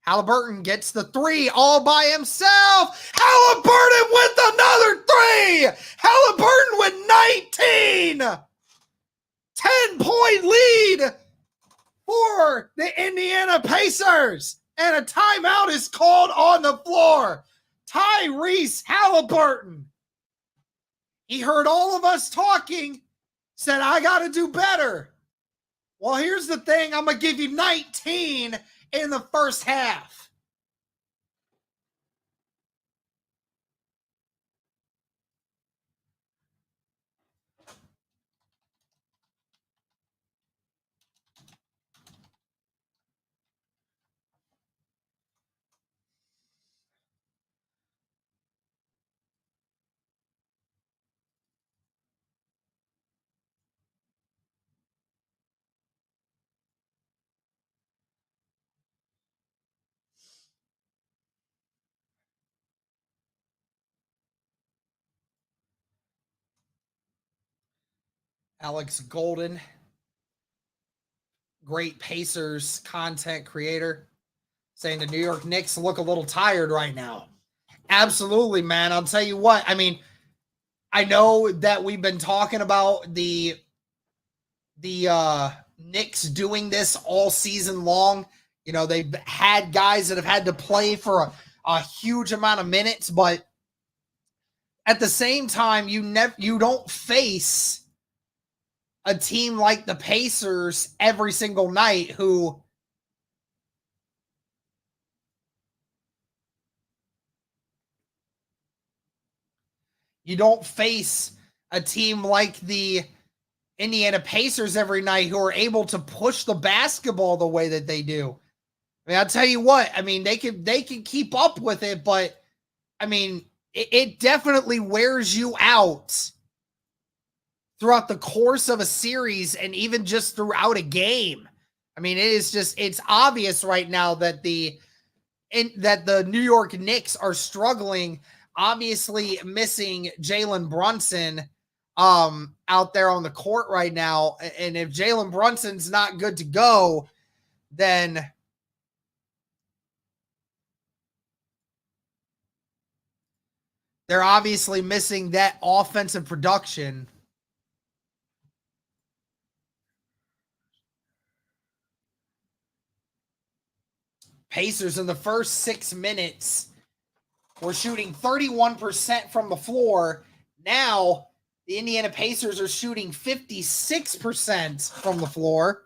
Halliburton gets the three all by himself. Halliburton with another three. Halliburton with 19. 10-point lead for the Indiana Pacers. And a timeout is called on the floor. Tyrese Halliburton. He heard all of us talking, said, I got to do better. Well, here's the thing. I'm going to give you 19 in the first half. Alex Golden, great Pacers content creator, saying the New York Knicks look a little tired right now. Absolutely, man. I'll tell you what. I mean, I know that we've been talking about the Knicks doing this all season long. You know, they've had guys that have had to play for a huge amount of minutes, but at the same time, you don't face a team like the Pacers every single night who you don't face a team like the Indiana Pacers every night who are able to push the basketball the way that they do. I mean, I'll tell you what, I mean, they can keep up with it, but I mean, it definitely wears you out throughout the course of a series and even just throughout a game. I mean, it's obvious right now that the New York Knicks are struggling, obviously missing Jalen Brunson out there on the court right now. And if Jalen Brunson's not good to go, then they're obviously missing that offensive production. Pacers in the first 6 minutes were shooting 31% from the floor. Now, the Indiana Pacers are shooting 56% from the floor.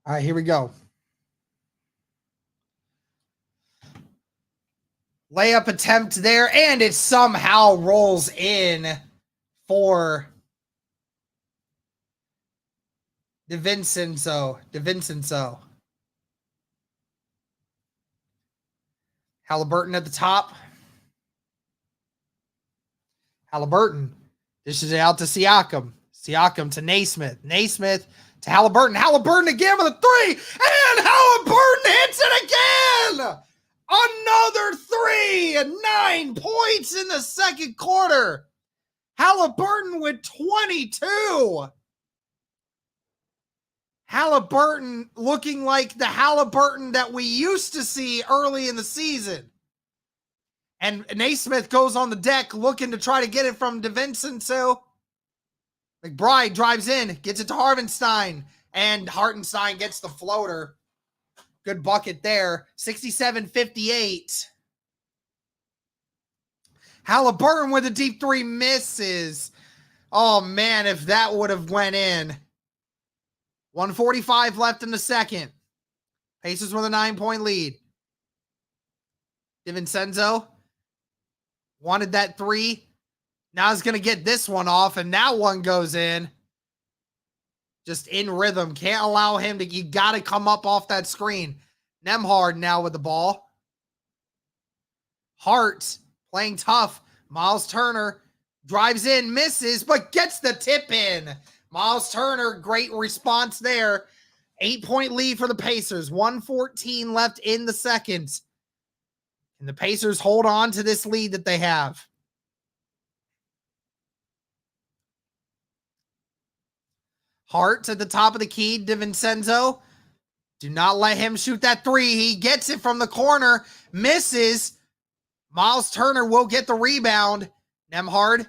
All right, here we go. Layup attempt there, and it somehow rolls in for DiVincenzo. Halliburton at the top. Halliburton dishes it out to Siakam. Siakam to Naismith. Naismith to Halliburton. Halliburton again with a three. And Halliburton hits it again. Another three. 9 points in the second quarter. Halliburton with 22. Halliburton looking like the Halliburton that we used to see early in the season. And Naismith goes on the deck looking to try to get it from DiVincenzo. McBride drives in, gets it to Hartenstein, and Hartenstein gets the floater. Good bucket there. 67-58. Halliburton with a deep three misses. Oh, man, if that would have went in. 1:45 left in the second. Pacers with a 9-point lead. DiVincenzo wanted that three. Now he's going to get this one off, and that one goes in. Just in rhythm. Can't allow him to, you got to come up off that screen. Nembhard now with the ball. Hart playing tough. Miles Turner drives in, misses, but gets the tip in. Miles Turner, great response there. 8-point lead for the Pacers. 1:14 left in the second. And the Pacers hold on to this lead that they have. Hart at the top of the key. DiVincenzo. Do not let him shoot that three. He gets it from the corner. Misses. Miles Turner will get the rebound. Nembhard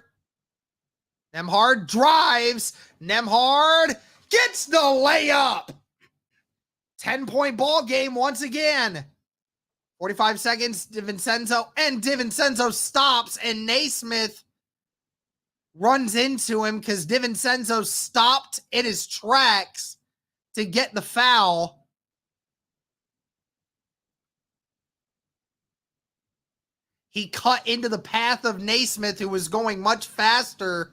drives. Nembhard gets the layup. 10-point ball game once again. 45 seconds, DiVincenzo, and DiVincenzo stops, and Naismith runs into him because DiVincenzo stopped in his tracks to get the foul. He cut into the path of Naismith, who was going much faster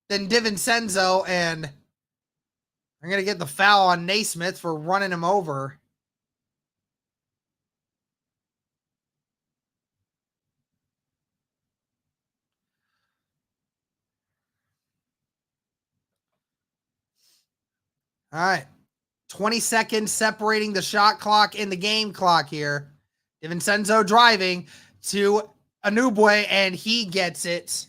than DiVincenzo, and I'm going to get the foul on Naismith for running him over. All right. 20 seconds separating the shot clock and the game clock here. DiVincenzo driving to Anubwe, and he gets it.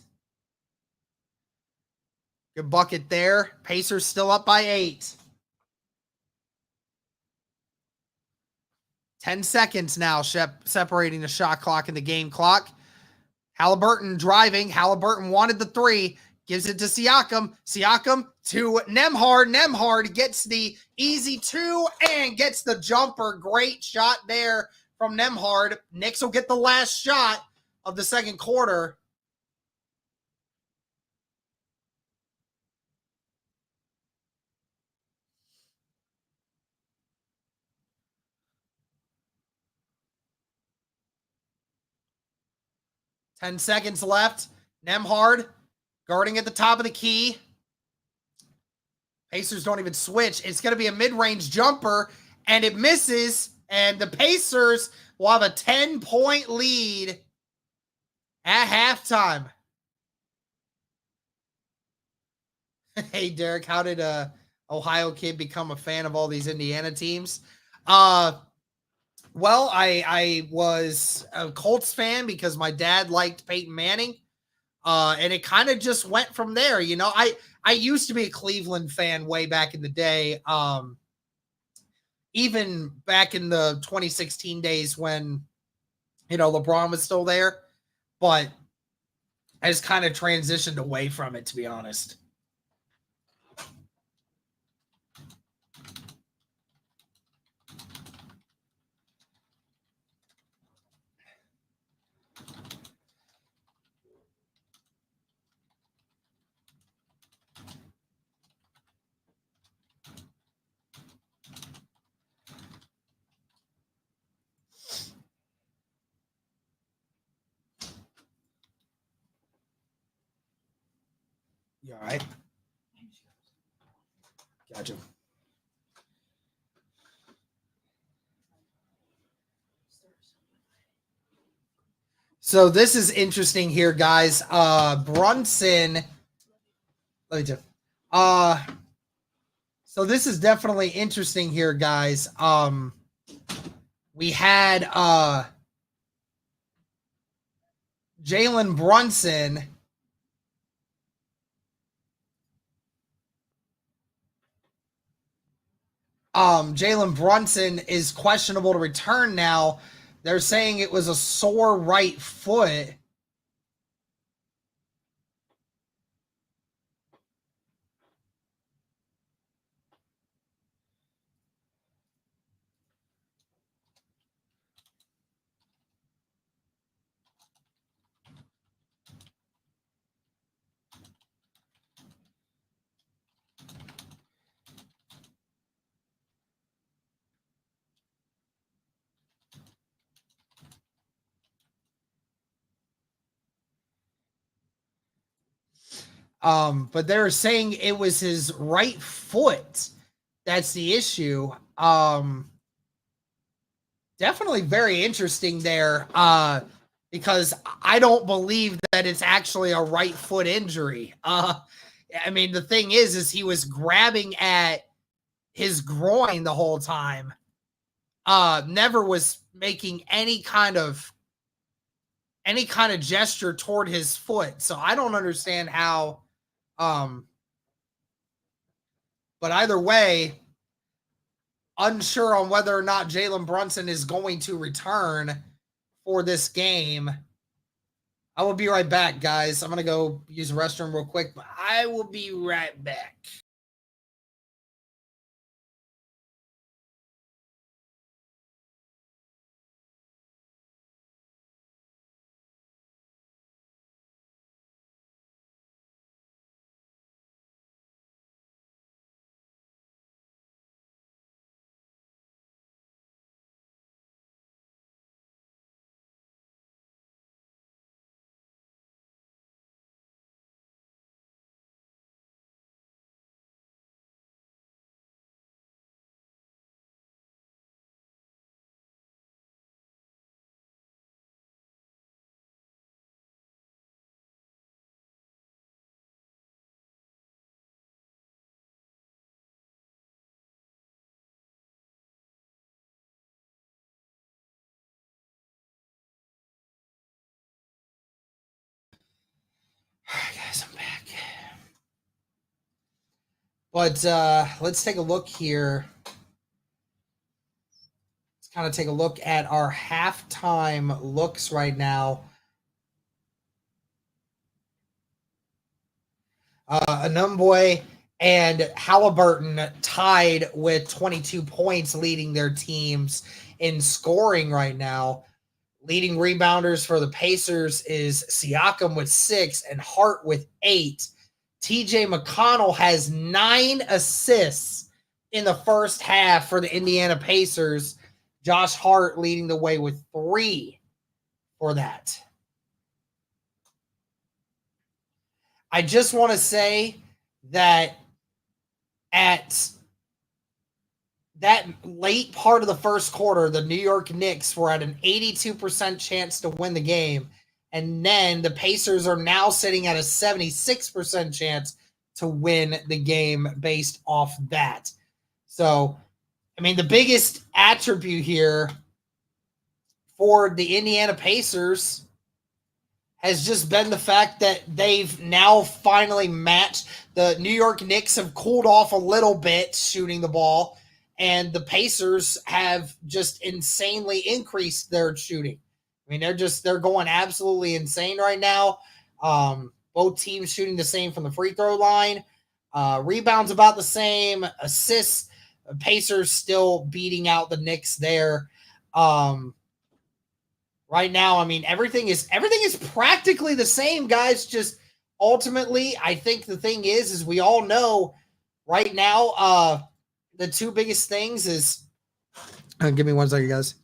Good bucket there. Pacers still up by 8. 10 seconds now separating the shot clock and the game clock. Halliburton driving. Halliburton wanted the 3. Gives it to Siakam. Siakam to Nembhard. Nembhard gets the easy 2 and gets the jumper. Great shot there from Nembhard. Knicks will get the last shot of the second quarter. Ten seconds left. Nembhard guarding at the top of the key. Pacers don't even switch. It's going to be a mid-range jumper, and it misses, and the Pacers will have a 10-point lead at halftime. Hey, Derek, how did Ohio kid become a fan of all these Indiana teams? Well, I was a Colts fan because my dad liked Peyton Manning. And it kind of just went from there. You know, I used to be a Cleveland fan way back in the day. Even back in the 2016 days when, you know, LeBron was still there, but I just kind of transitioned away from it, to be honest. You all right? Gotcha. So this is interesting here, guys. Brunson. Let me do. So this is definitely interesting here, guys. We had Jalen Brunson. Jalen Brunson is questionable to return now. They're saying it was a sore right foot. But they're saying it was his right foot. That's the issue. Definitely very interesting there. Because I don't believe that it's actually a right foot injury. I mean, the thing is he was grabbing at his groin the whole time. Never was making any kind of gesture toward his foot. So I don't understand how. But either way, unsure on whether or not Jalen Brunson is going to return for this game. I will be right back, guys. I'm going to go use the restroom real quick, but I will be right back. guys, I'm back. But let's take a look here. Let's kind of take a look at our halftime looks right now. Anumboy and Halliburton tied with 22 points, leading their teams in scoring right now. Leading rebounders for the Pacers is Siakam with 6 and Hart with 8. TJ McConnell has 9 assists in the first half for the Indiana Pacers. Josh Hart leading the way with 3 for that. I just want to say that at that late part of the first quarter, the New York Knicks were at an 82% chance to win the game. And then the Pacers are now sitting at a 76% chance to win the game based off that. So, I mean, the biggest attribute here for the Indiana Pacers has just been the fact that they've now finally matched. The New York Knicks have cooled off a little bit shooting the ball, and the Pacers have just insanely increased their shooting. I mean, they're going absolutely insane right now. Both teams shooting the same from the free throw line. Rebounds about the same. Assists, Pacers still beating out the Knicks there. Right now, I mean, everything is practically the same, guys. Just ultimately, I think the thing is we all know right now, the two biggest things is give me 1 second, guys.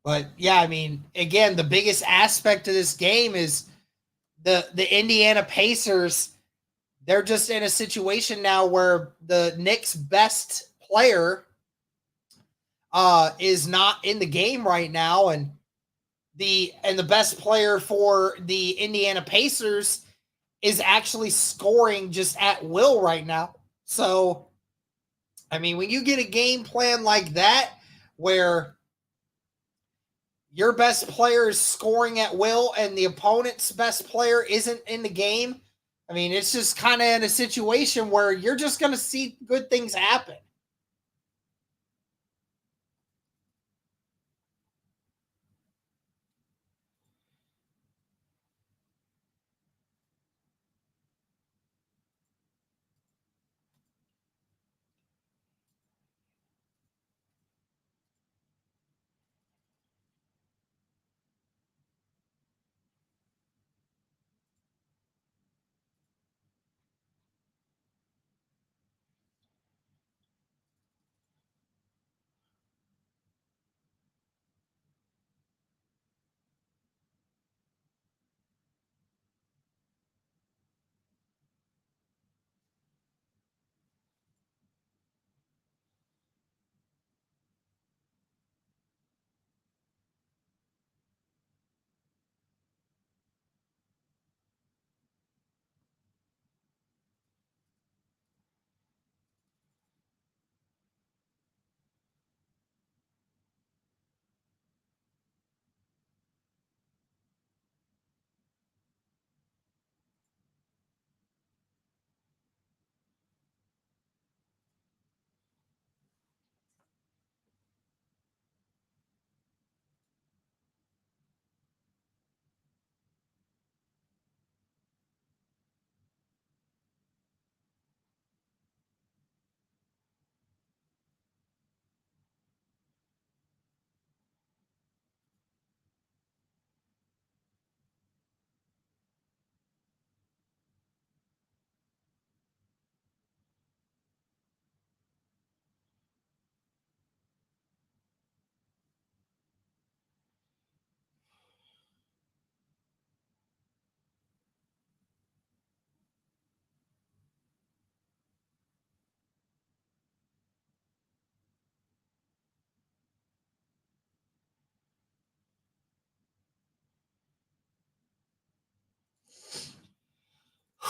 But yeah, I mean, again, the biggest aspect of this game is the Indiana Pacers. They're just in a situation now where the Knicks' best player is not in the game right now, and the best player for the Indiana Pacers is actually scoring just at will right now. So, I mean, when you get a game plan like that where your best player is scoring at will and the opponent's best player isn't in the game, I mean, it's just kind of in a situation where you're just going to see good things happen.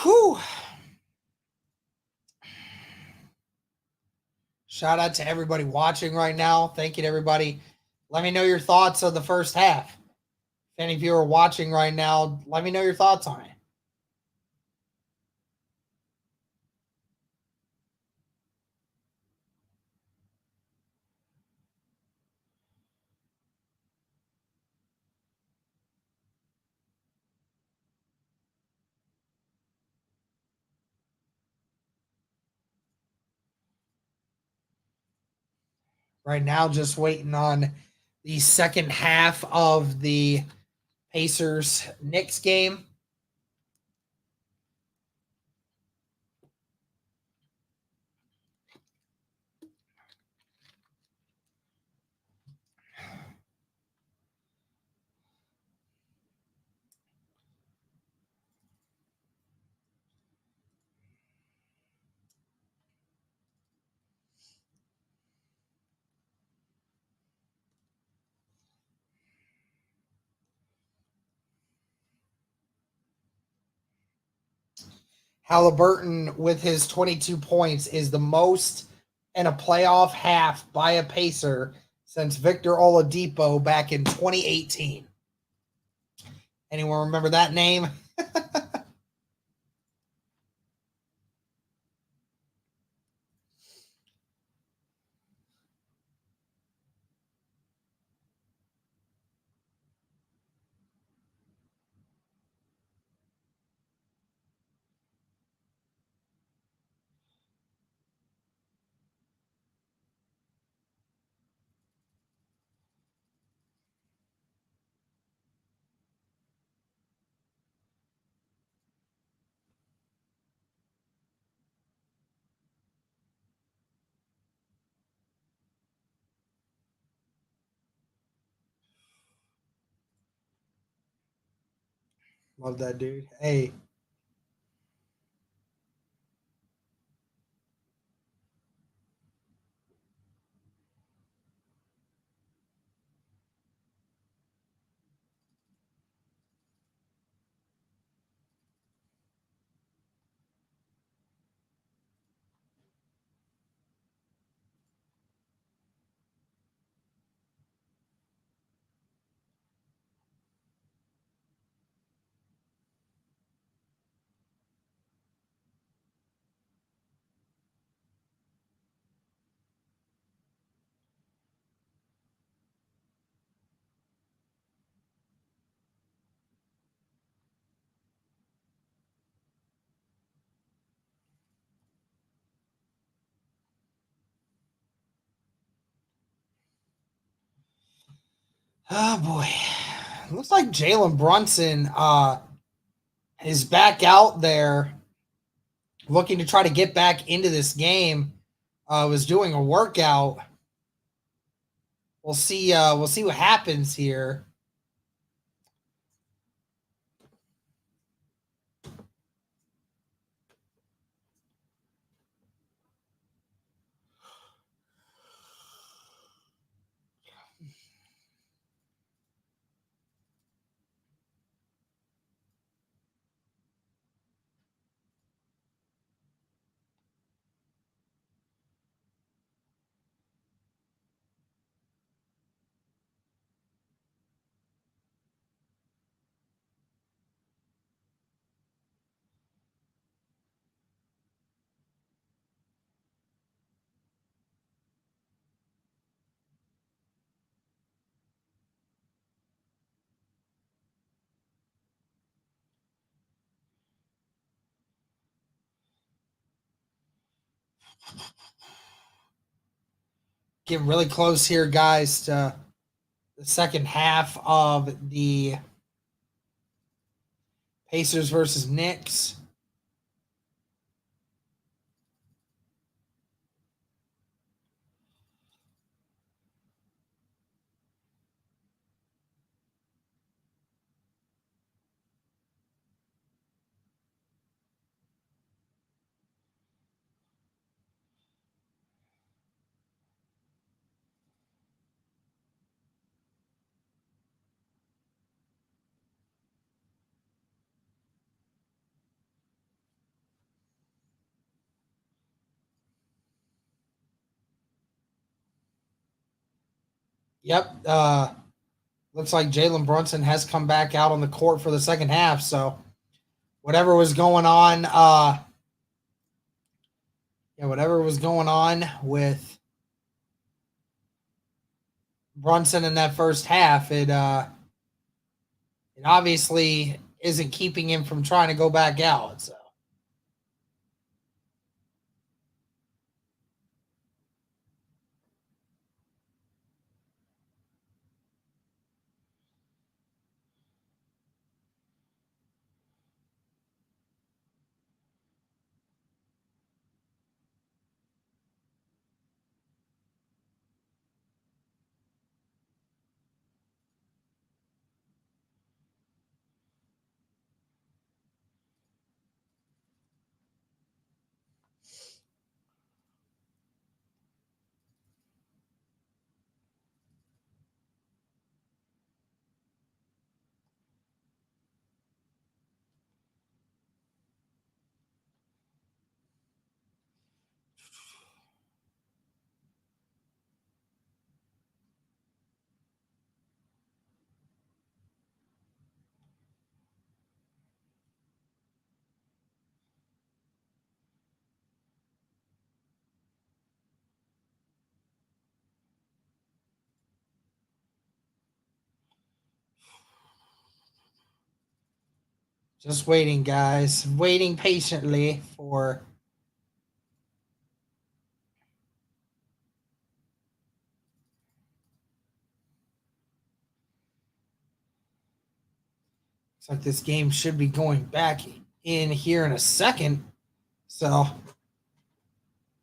Whew. Shout out to everybody watching right now. Thank you to everybody. Let me know your thoughts on the first half. If any of you are watching right now, let me know your thoughts on it. Right now, just waiting on the second half of the Pacers Knicks game. Halliburton, with his 22 points, is the most in a playoff half by a Pacer since Victor Oladipo back in 2018. Anyone remember that name? Love that dude. Hey, oh boy. Looks like Jalen Brunson is back out there looking to try to get back into this game. Was doing a workout. We'll see. We'll see what happens here. Getting really close here, guys, to the second half of the Pacers versus Knicks. Yep. Looks like Jalen Brunson has come back out on the court for the second half. So whatever was going on, whatever was going on with Brunson in that first half, it obviously isn't keeping him from trying to go back out. So. Just waiting, guys. Waiting patiently for. Looks like this game should be going back in here in a second. So,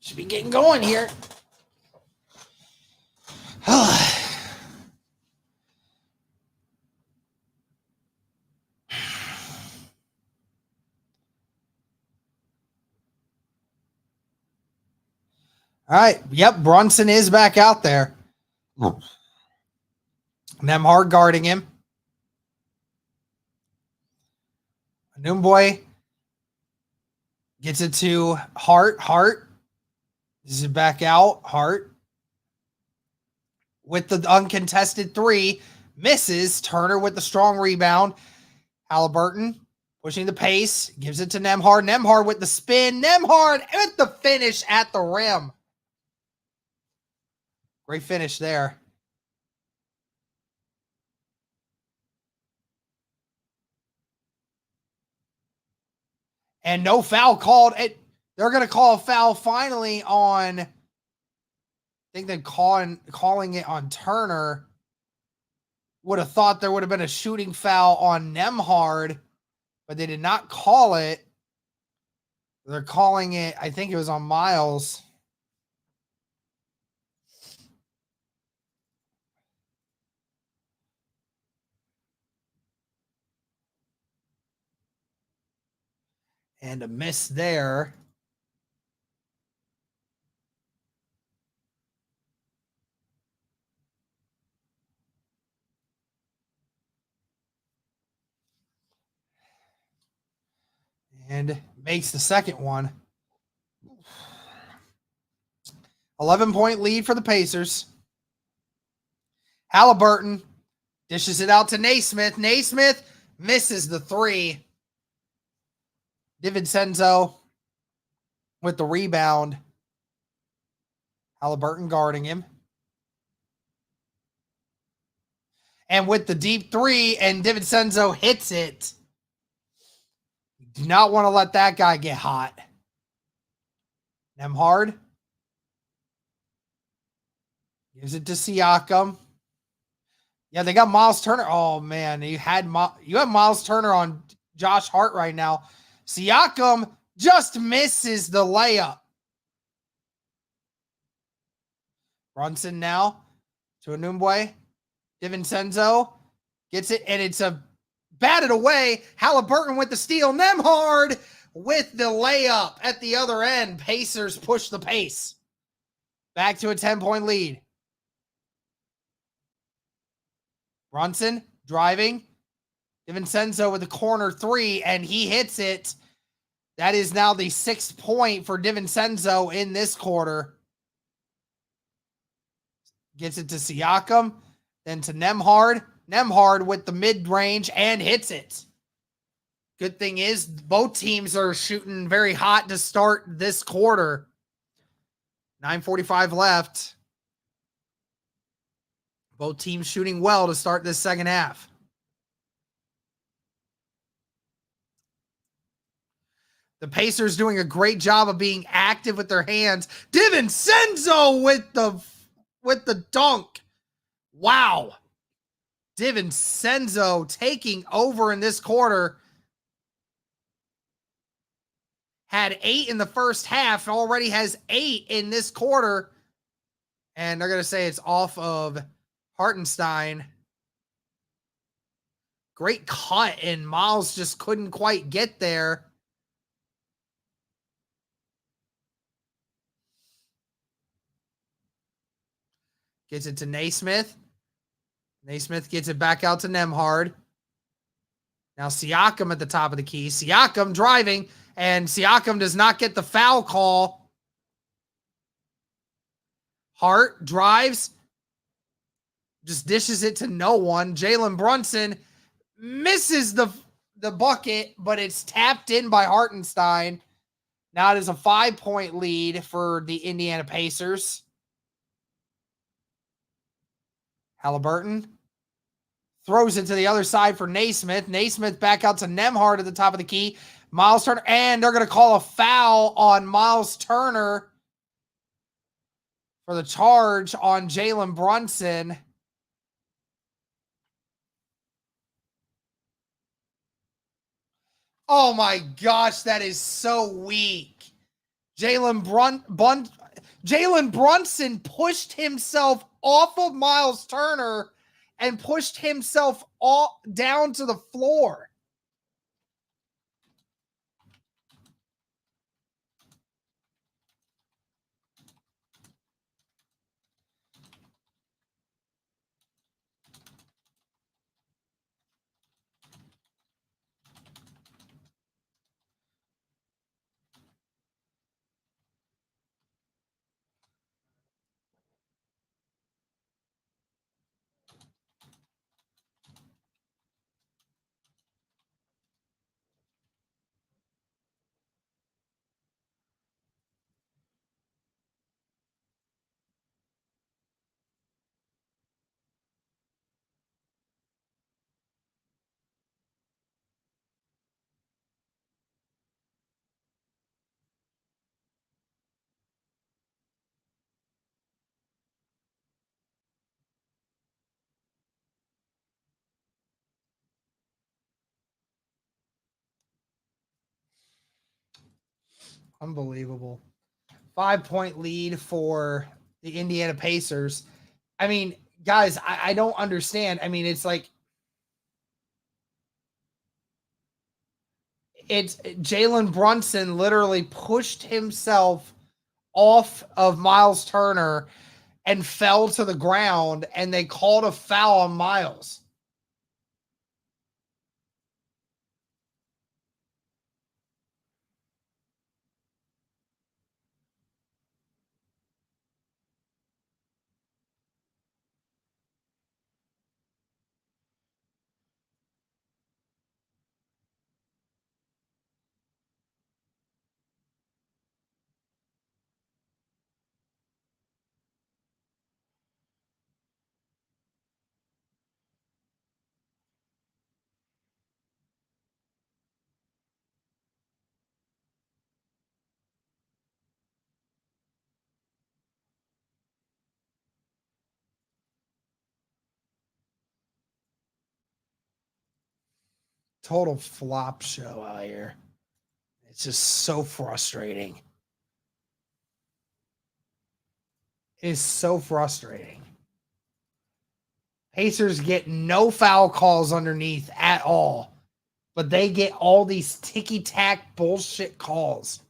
should be getting going here. All right. Yep. Brunson is back out there. Nembhard guarding him. Noomboy gets it to Hart. Hart. This is back out. Hart. With the uncontested three. Misses. Turner with the strong rebound. Halliburton pushing the pace. Gives it to Nembhard. Nembhard with the spin. Nembhard with the finish at the rim. Great finish there. And no foul called. They're going to call a foul finally on, I think they're calling it on Turner. Would have thought there would have been a shooting foul on Nembhard, but they did not call it. They're calling it, I think it was on Miles. And a miss there. And makes the second one. 11-point lead for the Pacers. Halliburton dishes it out to Naismith. Naismith misses the three. DiVincenzo with the rebound. Halliburton guarding him. And with the deep three, and DiVincenzo hits it. Do not want to let that guy get hot. Nembhard gives it to Siakam. Yeah, they got Miles Turner. Oh man, you have Miles Turner on Josh Hart right now. Siakam just misses the layup. Brunson now to Enumwe. DiVincenzo gets it, and it's a batted away. Halliburton with the steal. Nembhard with the layup at the other end. Pacers push the pace. Back to a 10-point lead. Brunson driving. DiVincenzo with the corner three, and he hits it. That is now the 6th point for DiVincenzo in this quarter. Gets it to Siakam. Then to Nemhard. Nemhard with the mid-range and hits it. Good thing is both teams are shooting very hot to start this quarter. 9:45 left. Both teams shooting well to start this second half. The Pacers doing a great job of being active with their hands. DiVincenzo with the dunk. Wow. DiVincenzo taking over in this quarter. Had 8 in the first half, already has 8 in this quarter. And they're going to say it's off of Hartenstein. Great cut, and Miles just couldn't quite get there. Gets it to Naismith. Naismith gets it back out to Nemhard. Now Siakam at the top of the key. Siakam driving, and Siakam does not get the foul call. Hart drives, just dishes it to no one. Jalen Brunson misses the bucket, but it's tapped in by Hartenstein. Now it is a 5-point lead for the Indiana Pacers. Halliburton throws it to the other side for Naismith. Naismith back out to Nemhard at the top of the key. Miles Turner, and they're going to call a foul on Miles Turner for the charge on Jalen Brunson. Oh my gosh, that is so weak. Jalen Brunson pushed himself off of Miles Turner and pushed himself all down to the floor. Unbelievable. 5-point lead for the Indiana Pacers. I mean, guys, I don't understand. I mean, it's like it's Jalen Brunson literally pushed himself off of Miles Turner and fell to the ground, and they called a foul on Miles. Total flop show out here. It's just so frustrating. It is so frustrating. Pacers get no foul calls underneath at all, but they get all these ticky-tack bullshit calls.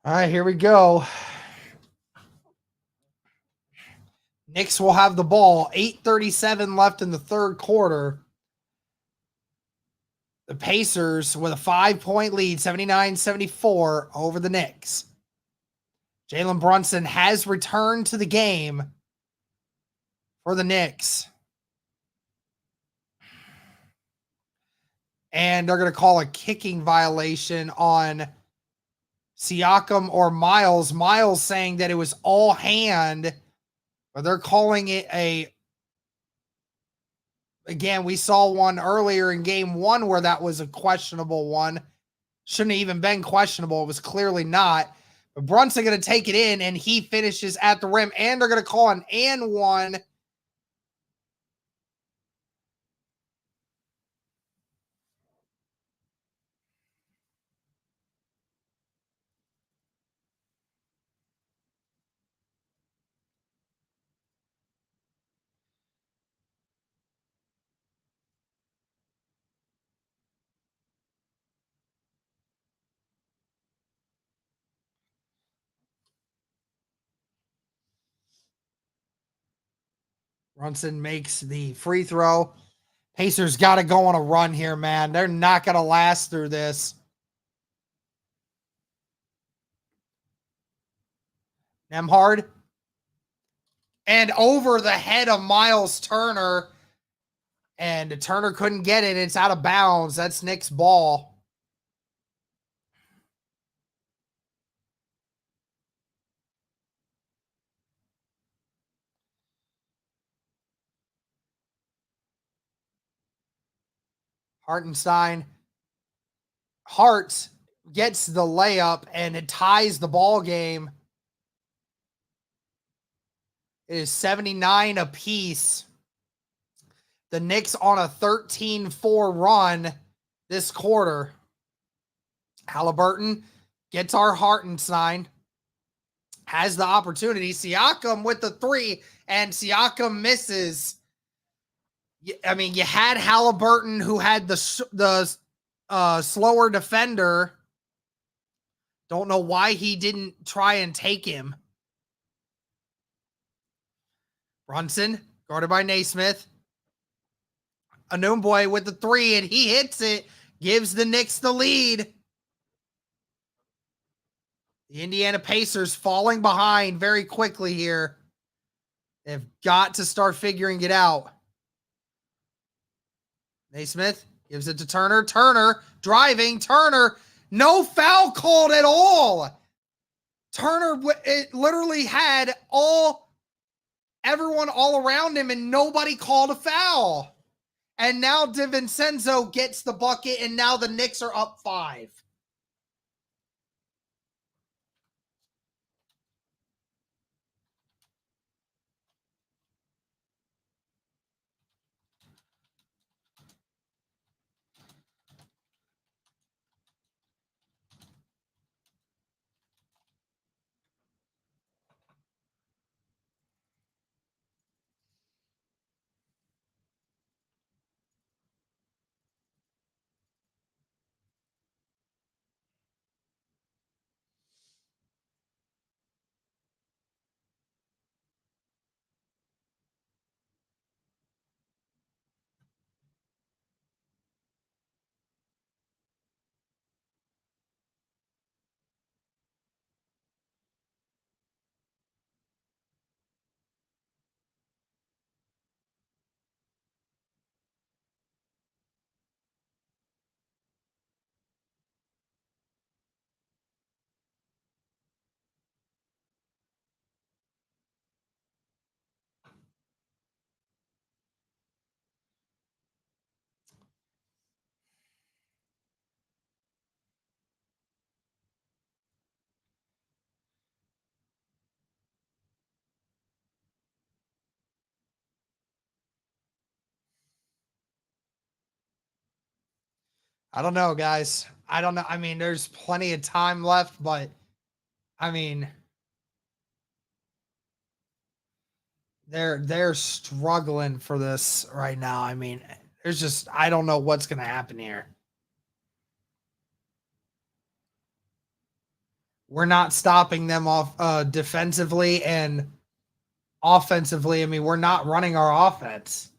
All right, here we go. Knicks will have the ball. 8:37 left in the third quarter. The Pacers with a 5-point lead, 79-74 over the Knicks. Jalen Brunson has returned to the game for the Knicks. And they're going to call a kicking violation on Siakam or Miles. Miles saying that it was all hand, but they're calling it a... Again, we saw one earlier in game one where that was a questionable one. Shouldn't have even been questionable. It was clearly not. But Brunson going to take it in, and he finishes at the rim. And they're going to call an and one. Brunson makes the free throw. Pacers got to go on a run here, man. They're not going to last through this. Nembhard. And over the head of Miles Turner. And Turner couldn't get it. It's out of bounds. That's Knicks' ball. Hartenstein. Hart gets the layup, and it ties the ball game. It is 79 apiece. The Knicks on a 13-4 run this quarter. Halliburton gets our Hartenstein. Has the opportunity. Siakam with the three, and Siakam misses. I mean, you had Halliburton, who had the slower defender. Don't know why he didn't try and take him. Brunson, guarded by Naismith. Anumboy with the three, and he hits it. Gives the Knicks the lead. The Indiana Pacers falling behind very quickly here. They've got to start figuring it out. Naismith gives it to Turner. Turner driving. Turner, no foul called at all. Turner, it literally had everyone all around him, and nobody called a foul. And now DiVincenzo gets the bucket, and now the Knicks are up 5. I don't know, guys. I don't know. I mean, there's plenty of time left, but I mean, they're struggling for this right now. I mean, there's just, I don't know what's going to happen here. we're not stopping them off defensively and offensively. I mean, we're not running our offense.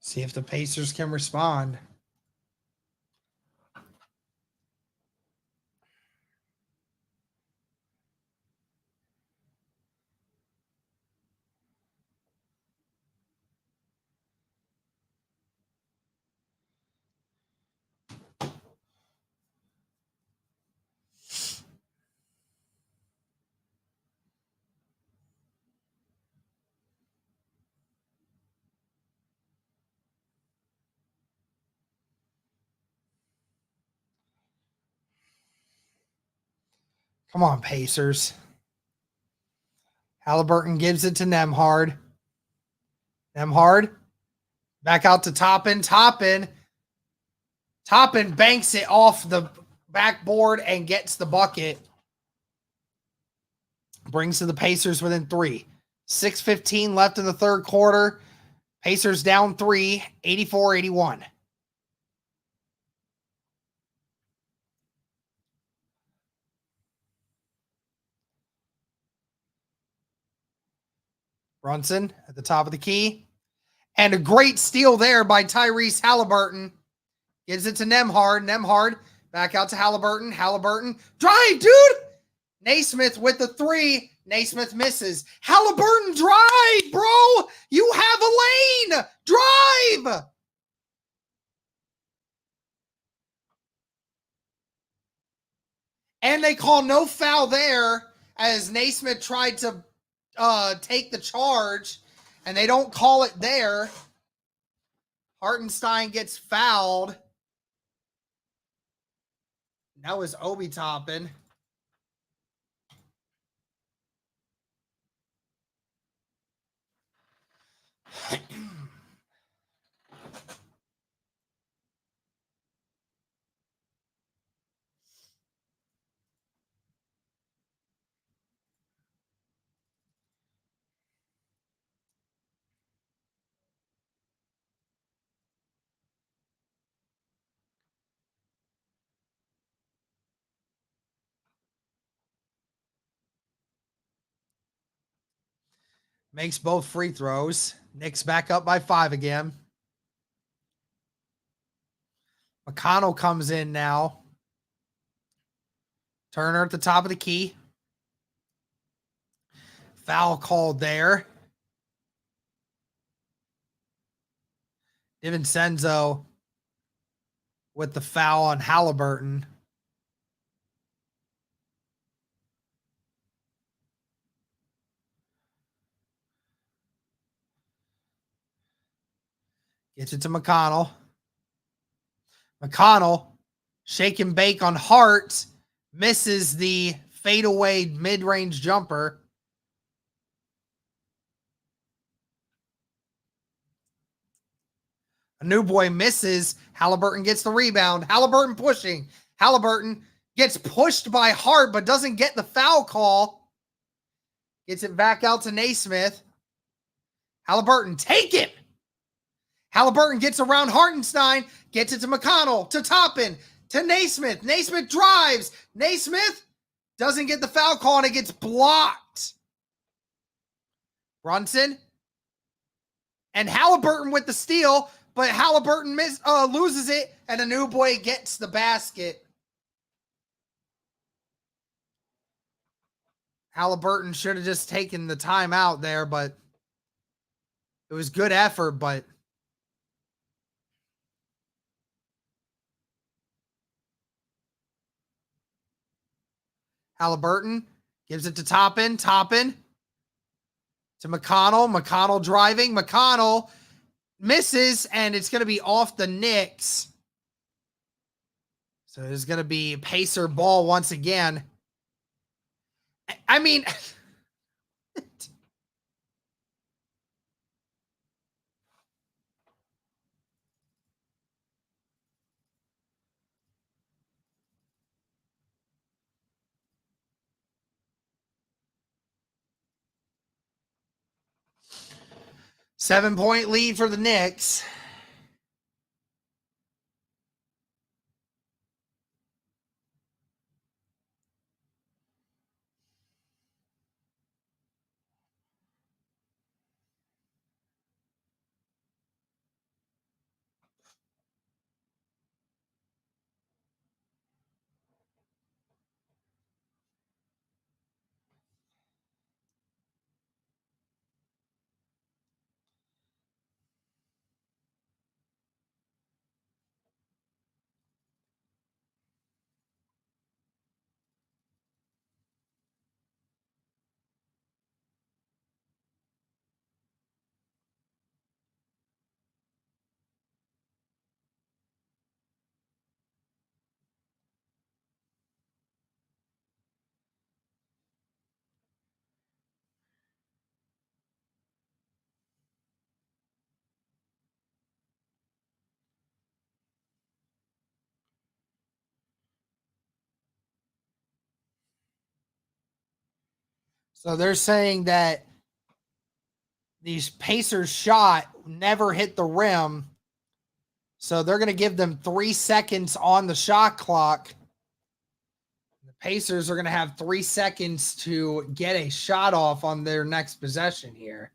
See if the Pacers can respond. Come on, Pacers. Halliburton gives it to Nembhard. Nembhard back out to Toppin. Toppin banks it off the backboard and gets the bucket. Brings to the Pacers within 3. 6:15 left in the third quarter. Pacers down 3, 84-81. Brunson at the top of the key. And a great steal there by Tyrese Halliburton. Gives it to Nembhard. Nembhard back out to Halliburton. Halliburton. Drive, dude! Naismith with the 3. Naismith misses. Halliburton, drive, bro! You have a lane! Drive! And they call no foul there as Naismith tried to take the charge, and they don't call it there. Hartenstein gets fouled. That was Obi Toppin. Makes both free throws. Knicks back up by 5 again. McConnell comes in now. Turner at the top of the key. Foul called there. DiVincenzo with the foul on Halliburton. Gets it to McConnell. McConnell, shake and bake on Hart, misses the fadeaway mid-range jumper. A new boy misses. Halliburton gets the rebound. Halliburton pushing. Halliburton gets pushed by Hart, but doesn't get the foul call. Gets it back out to Naismith. Halliburton, take it! Halliburton gets around Hartenstein, gets it to McConnell, to Toppin. to Naismith. Naismith drives. Naismith doesn't get the foul call, and it gets blocked. Brunson and Halliburton with the steal, but Halliburton loses it, and Anugboy gets the basket. Halliburton should have just taken the timeout there, but it was good effort, but Halliburton gives it to Toppin. Toppin to McConnell. McConnell driving. McConnell misses, and it's going to be off the Knicks. So there's going to be Pacer ball once again. I mean, seven-point lead for the Knicks. So they're saying that these Pacers shot never hit the rim. So they're going to give them 3 seconds on the shot clock. The Pacers are going to have 3 seconds to get a shot off on their next possession here.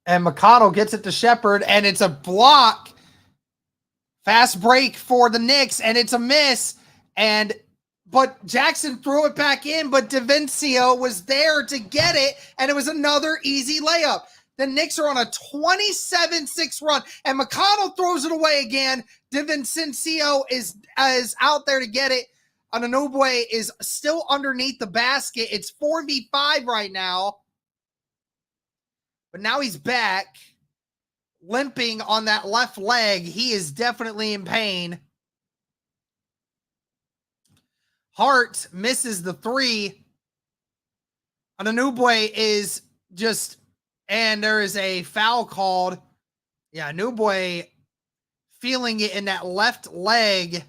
And McConnell gets it to Shepard, and it's a block. Fast break for the Knicks, and it's a miss. But Jackson threw it back in, but DaVincio was there to get it, and it was another easy layup. The Knicks are on a 27-6 run, and McConnell throws it away again. DaVincencio is out there to get it. Anugboy is still underneath the basket. It's 4v5 right now. But now he's back, limping on that left leg. He is definitely in pain. Hart misses the three. Anugboy is just, and there is a foul called. Yeah, Anugboy feeling it in that left leg.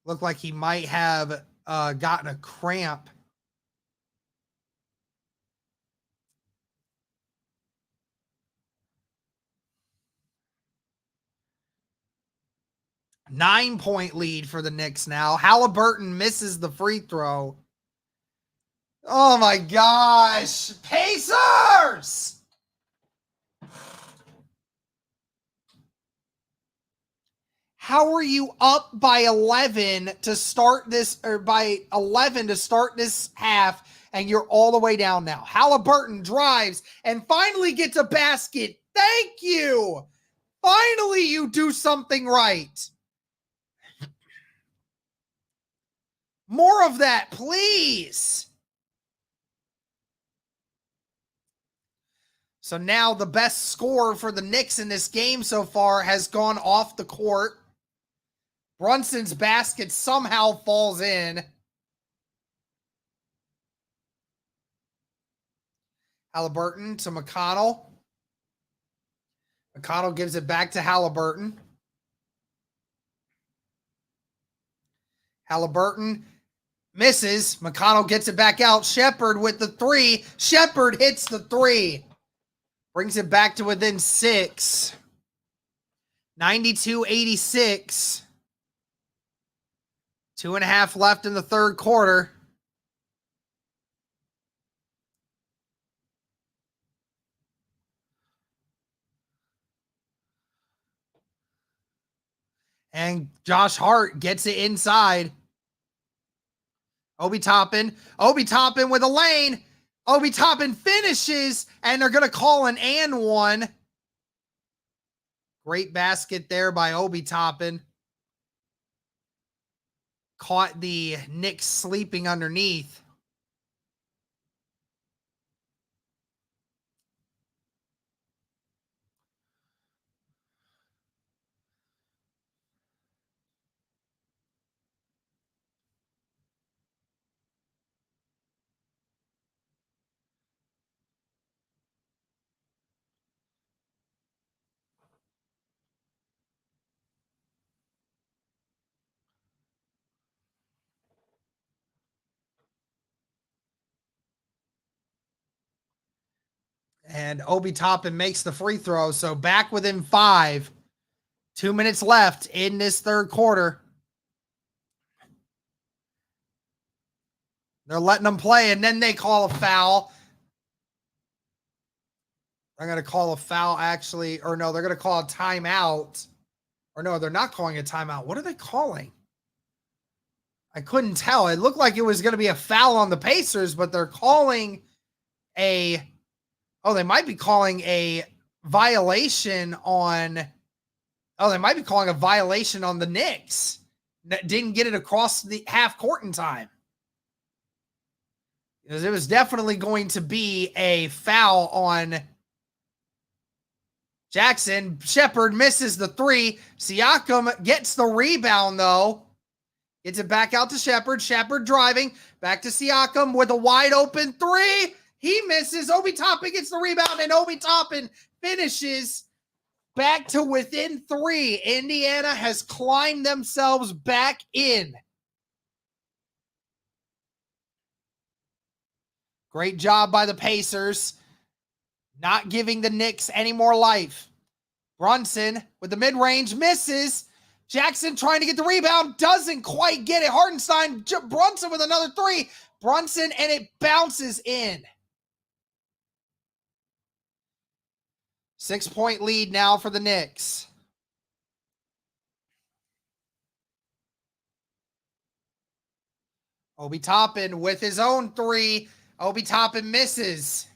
Looked like he might have gotten a cramp. Nine-point lead for the Knicks now. Halliburton misses the free throw. Oh my gosh. Pacers! How are you up by 11 to start this, or by 11 to start this half, and you're all the way down now? Halliburton drives and finally gets a basket. Thank you. Finally, you do something right. More of that, please. So now the best scorer for the Knicks in this game so far has gone off the court. Brunson's basket somehow falls in. Halliburton to McConnell. McConnell gives it back to Halliburton. Halliburton misses. McConnell gets it back out. Shepherd with the three. Shepherd hits the three. Brings it back to within 6. 92-86. 2.5 left in the third quarter. And Josh Hart gets it inside. Obi Toppin with a lane. Obi Toppin finishes, and they're going to call an and one. Great basket there by Obi Toppin. Caught the Knicks sleeping underneath. And Obi Toppin makes the free throw. So back within 5. 2 minutes left in this third quarter. They're letting them play, and then they call a foul. They're going to call a foul, actually. Or no, they're going to call a timeout. Or no, they're not calling a timeout. What are they calling? I couldn't tell. It looked like it was going to be a foul on the Pacers, but they're calling a... Oh, they might be calling a violation on... Oh, they might be calling a violation on the Knicks. That didn't get it across the half court in time. Because it was definitely going to be a foul on Jackson. Shepherd misses the three. Siakam gets the rebound, though. Gets it back out to Shepherd. Shepherd driving. Back to Siakam with a wide open three. He misses. Obi Toppin gets the rebound, and Obi Toppin finishes back to within 3. Indiana has climbed themselves back in. Great job by the Pacers. Not giving the Knicks any more life. Brunson with the mid-range misses. Jackson trying to get the rebound. Doesn't quite get it. Hartenstein. Brunson with another three. Brunson, and it bounces in. 6-point lead now for the Knicks. Obi Toppin with his own three. Obi Toppin misses.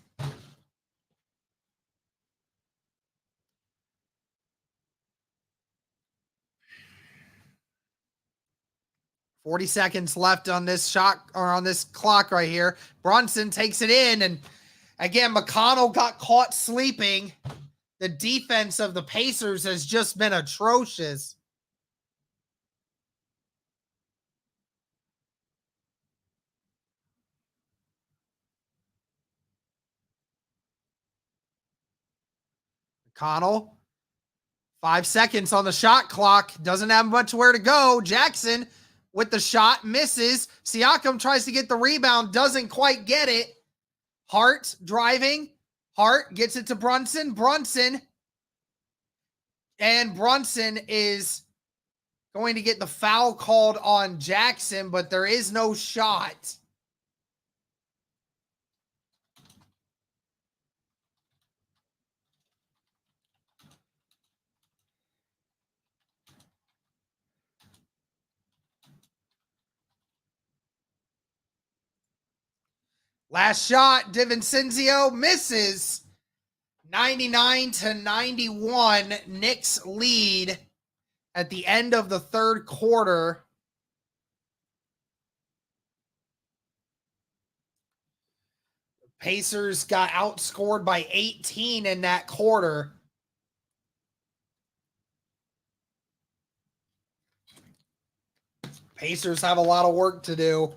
$40 seconds left on this shot, or on this clock right here. Brunson takes it in, and again, McConnell got caught sleeping. The defense of the Pacers has just been atrocious. McConnell 5 seconds on the shot clock. Doesn't have much where to go. Jackson with the shot, misses. Siakam tries to get the rebound, doesn't quite get it. Hart driving. Hart gets it to Brunson. Brunson is going to get the foul called on Jackson, but there is no shot. Last shot, DiVincenzo misses. 99-91, Knicks lead at the end of the third quarter. Pacers got outscored by 18 in that quarter. Pacers have a lot of work to do.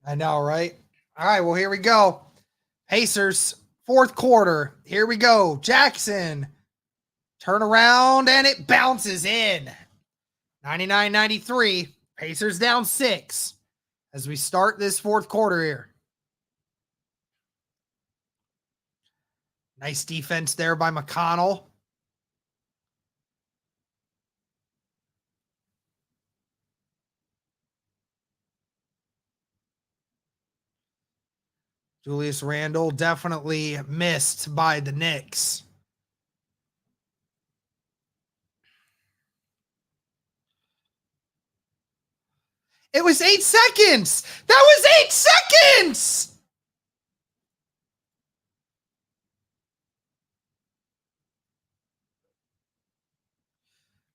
I know, right? All right, well, here we go. Pacers, fourth quarter. Here we go. Jackson, turn around, and it bounces in. 99-93. Pacers down 6 as we start this fourth quarter here. Nice defense there by McConnell. Julius Randle definitely missed by the Knicks. It was 8 seconds. That was 8 seconds.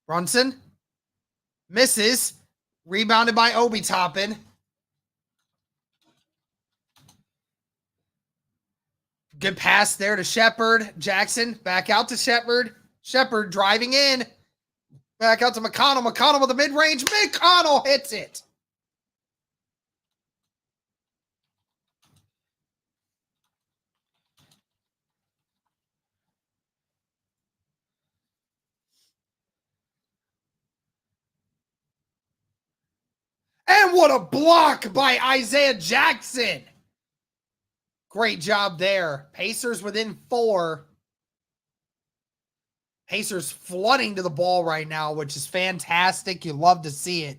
Brunson misses. Rebounded by Obi Toppin. Good pass there to Shepard. Jackson back out to Shepard. Shepard driving in. Back out to McConnell. McConnell with the mid-range. McConnell hits it. And what a block by Isaiah Jackson. Great job there. Pacers within 4. Pacers flooding to the ball right now, which is fantastic. You love to see it.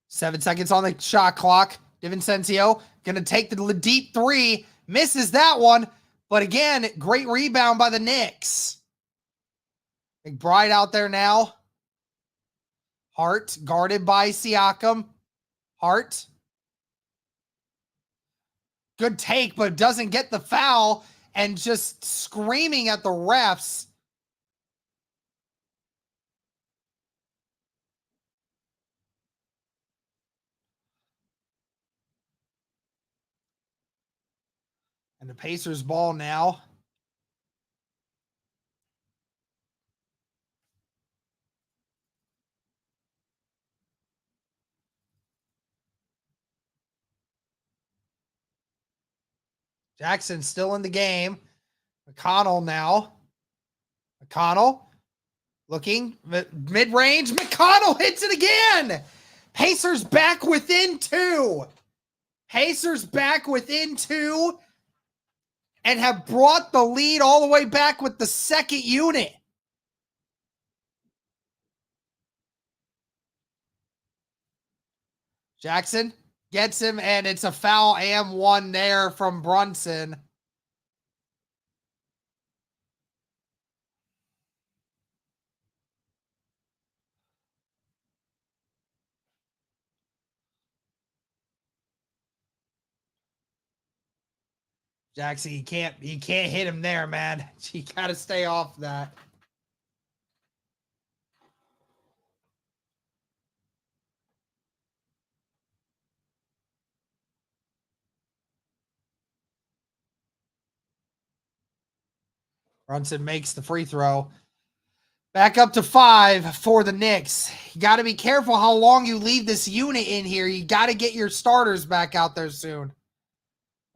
Seven seconds on the shot clock. DiVincenzo going to take the deep 3. Misses that one. But again, great rebound by the Knicks. McBride out there now. Hart guarded by Siakam. Hart. Good take, but doesn't get the foul and just screaming at the refs. And the Pacers ball now. Jackson still in the game. McConnell now. McConnell looking mid-range. McConnell hits it again. Pacers back within 2. Pacers back within 2 and have brought the lead all the way back with the second unit. Jackson gets him, and it's a foul and 1 there from Brunson. Jackson, you can't hit him there, man. You got to stay off that. Brunson makes the free throw. Back up to 5 for the Knicks. You got to be careful how long you leave this unit in here. You got to get your starters back out there soon.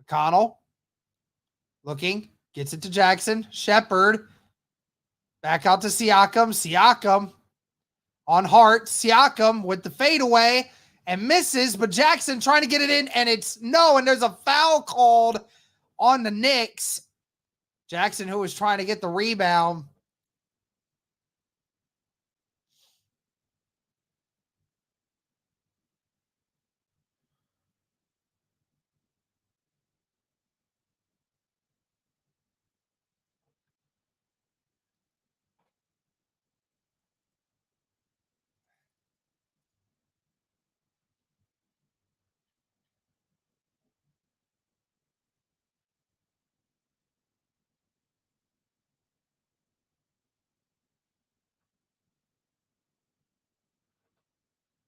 McConnell looking, gets it to Jackson. Shepard back out to Siakam. Siakam on Hart. Siakam with the fadeaway and misses, but Jackson trying to get it in, and it's no, and there's a foul called on the Knicks. Jackson, who was trying to get the rebound.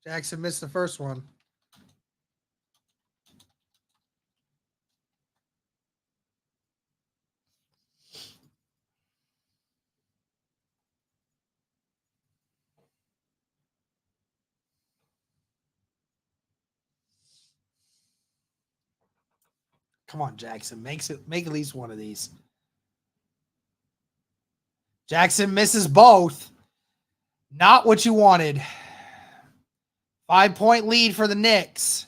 Jackson missed the first one. Come on, Jackson. Make at least one of these. Jackson misses both. Not what you wanted. 5-point lead for the Knicks.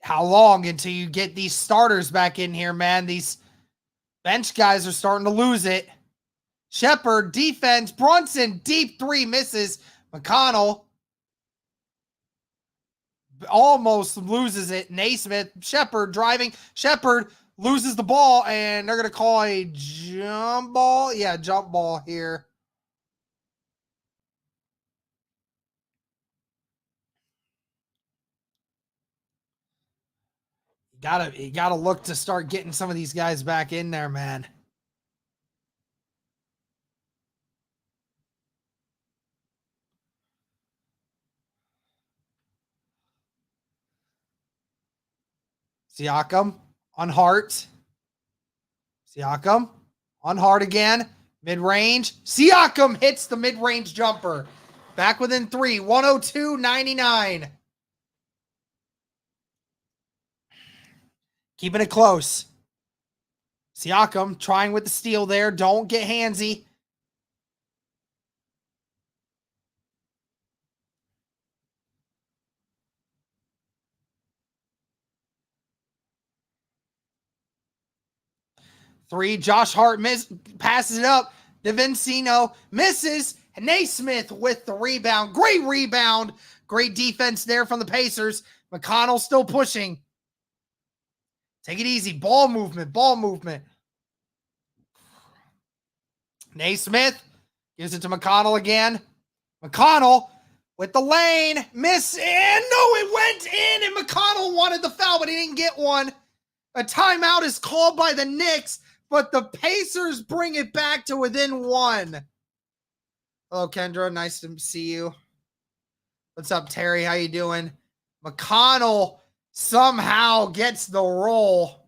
How long until you get these starters back in here, man? These bench guys are starting to lose it. Shepard, defense. Brunson, deep three, misses. McConnell almost loses it. Naismith, Shepard driving. Shepard loses the ball, and they're going to call a jump ball. Yeah, jump ball here. You gotta look to start getting some of these guys back in there, man. Siakam on Hart. Siakam on Hart again. Mid-range. Siakam hits the mid-range jumper. Back within 3. 102-99. Keeping it close. Siakam trying with the steal there. Don't get handsy. Three. Josh Hart passes it up. DiVincenzo misses. Naismith with the rebound. Great rebound. Great defense there from the Pacers. McConnell still pushing. Take it easy. Ball movement. Ball movement. Naismith gives it to McConnell again. McConnell with the lane. Miss. And no, it went in. And McConnell wanted the foul, but he didn't get one. A timeout is called by the Knicks, but the Pacers bring it back to within 1. Hello, Kendra. Nice to see you. What's up, Terry? How you doing? McConnell somehow gets the roll.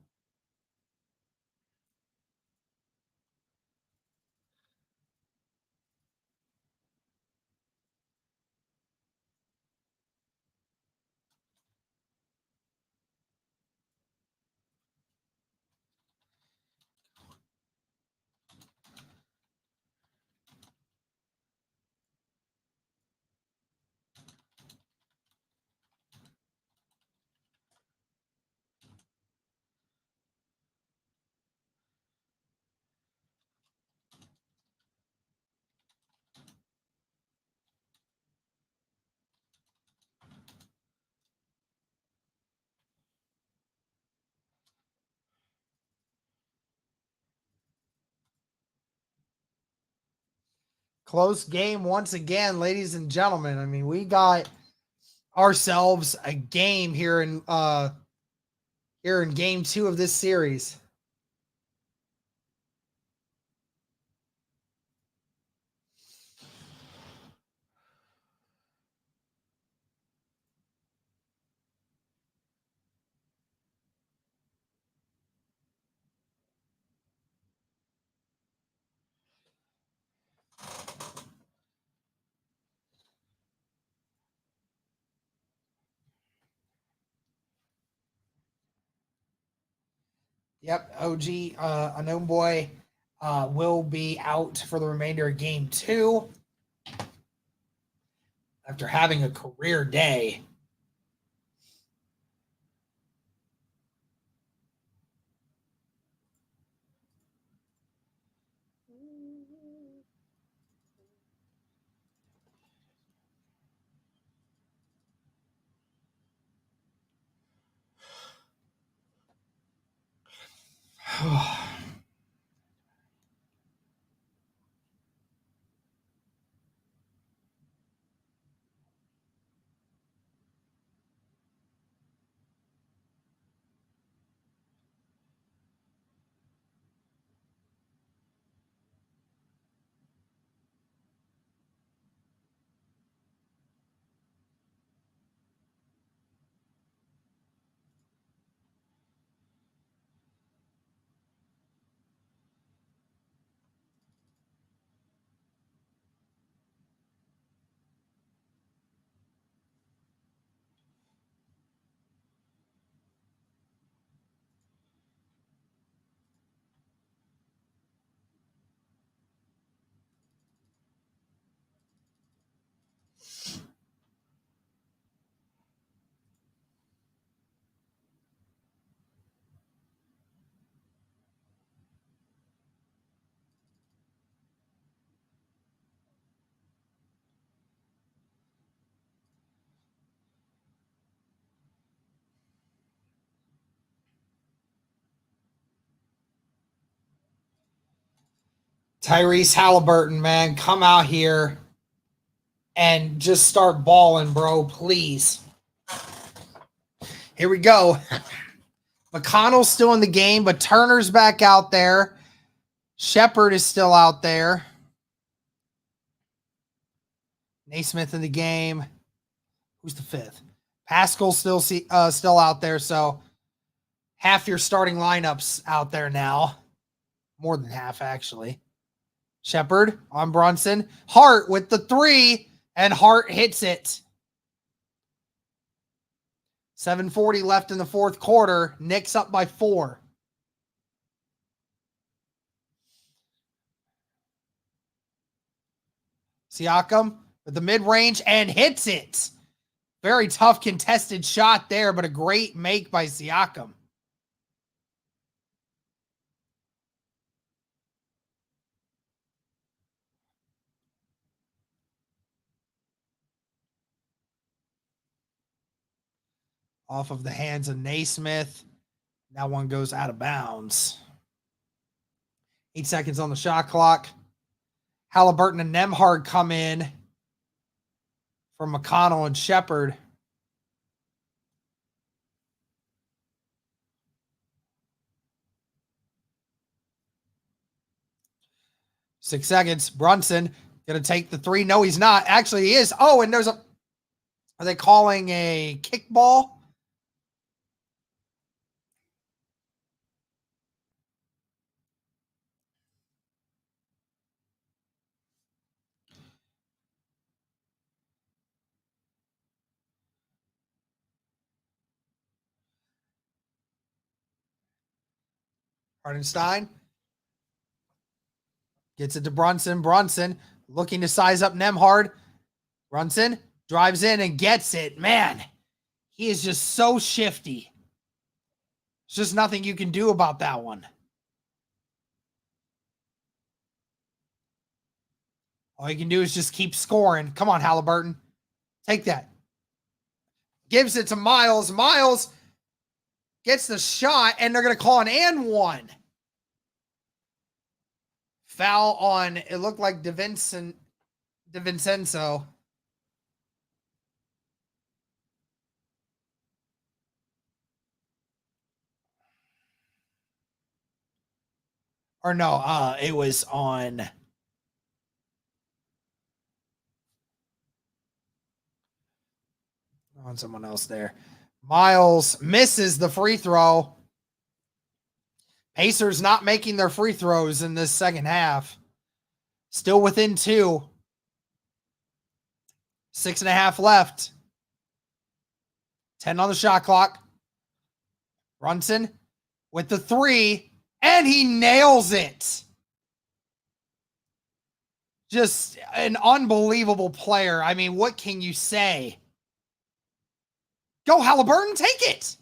Close game once again, ladies and gentlemen. I mean, we got ourselves a game here in game 2 of this series. Yep, OG Unknown Boy will be out for the remainder of game 2 after having a career day. Tyrese Halliburton, man, come out here and just start balling, bro, please. Here we go. McConnell's still in the game, but Turner's back out there. Shepard is still out there. Naismith in the game. Who's the fifth? Pascal's still out there, so half your starting lineups out there now. More than half, actually. Shepard on Brunson. Hart with the three, and Hart hits it. 7:40 left in the fourth quarter. Knicks up by 4. Siakam with the mid-range and hits it. Very tough contested shot there, but a great make by Siakam. Off of the hands of Naismith. That one goes out of bounds. 8 seconds on the shot clock. Halliburton and Nembhard come in for McConnell and Shepard. Six seconds. Brunson going to take the three. No, he's not. Actually, he is. Oh, and there's a... Are they calling a kickball? Hardenstein gets it to Brunson. Brunson looking to size up Nembhard. Brunson drives in and gets it. Man, he is just so shifty. There's just nothing you can do about that one. All you can do is just keep scoring. Come on, Halliburton. Take that. Gives it to Miles. Miles gets the shot, and they're going to call an and one. Foul on, it looked like DeVincenzo. Or no, it was on someone else there. Miles misses the free throw. Pacers not making their free throws in this second half. Still within 2. 6.5 left. 10 on the shot clock. Brunson with the 3, and he nails it. Just an unbelievable player. I mean, what can you say? Go, Halliburton, take it.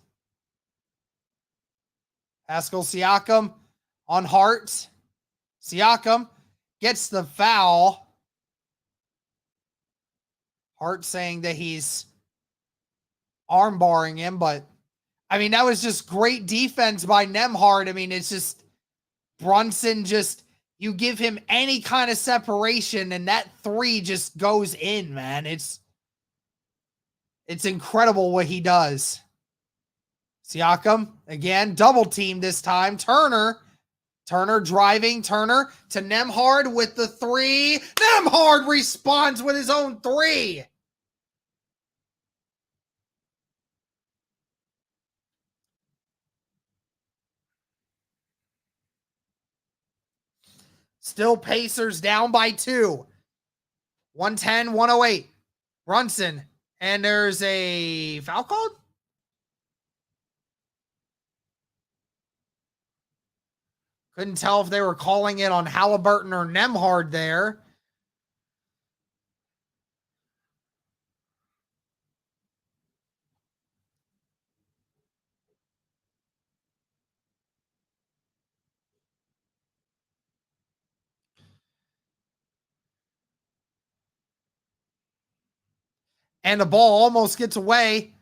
Pascal Siakam on Hart. Siakam gets the foul. Hart saying that he's arm barring him, but I mean, that was just great defense by Nembhard. I mean, it's just Brunson just, you give him any kind of separation and that 3 just goes in, man. It's incredible what he does. Siakam, again, double team this time. Turner driving. Turner to Nembhard with the 3. Nembhard responds with his own 3. Still Pacers down by 2. 110-108. Brunson. And there's a foul called? Couldn't tell if they were calling it on Halliburton or Nembhard there. And the ball almost gets away.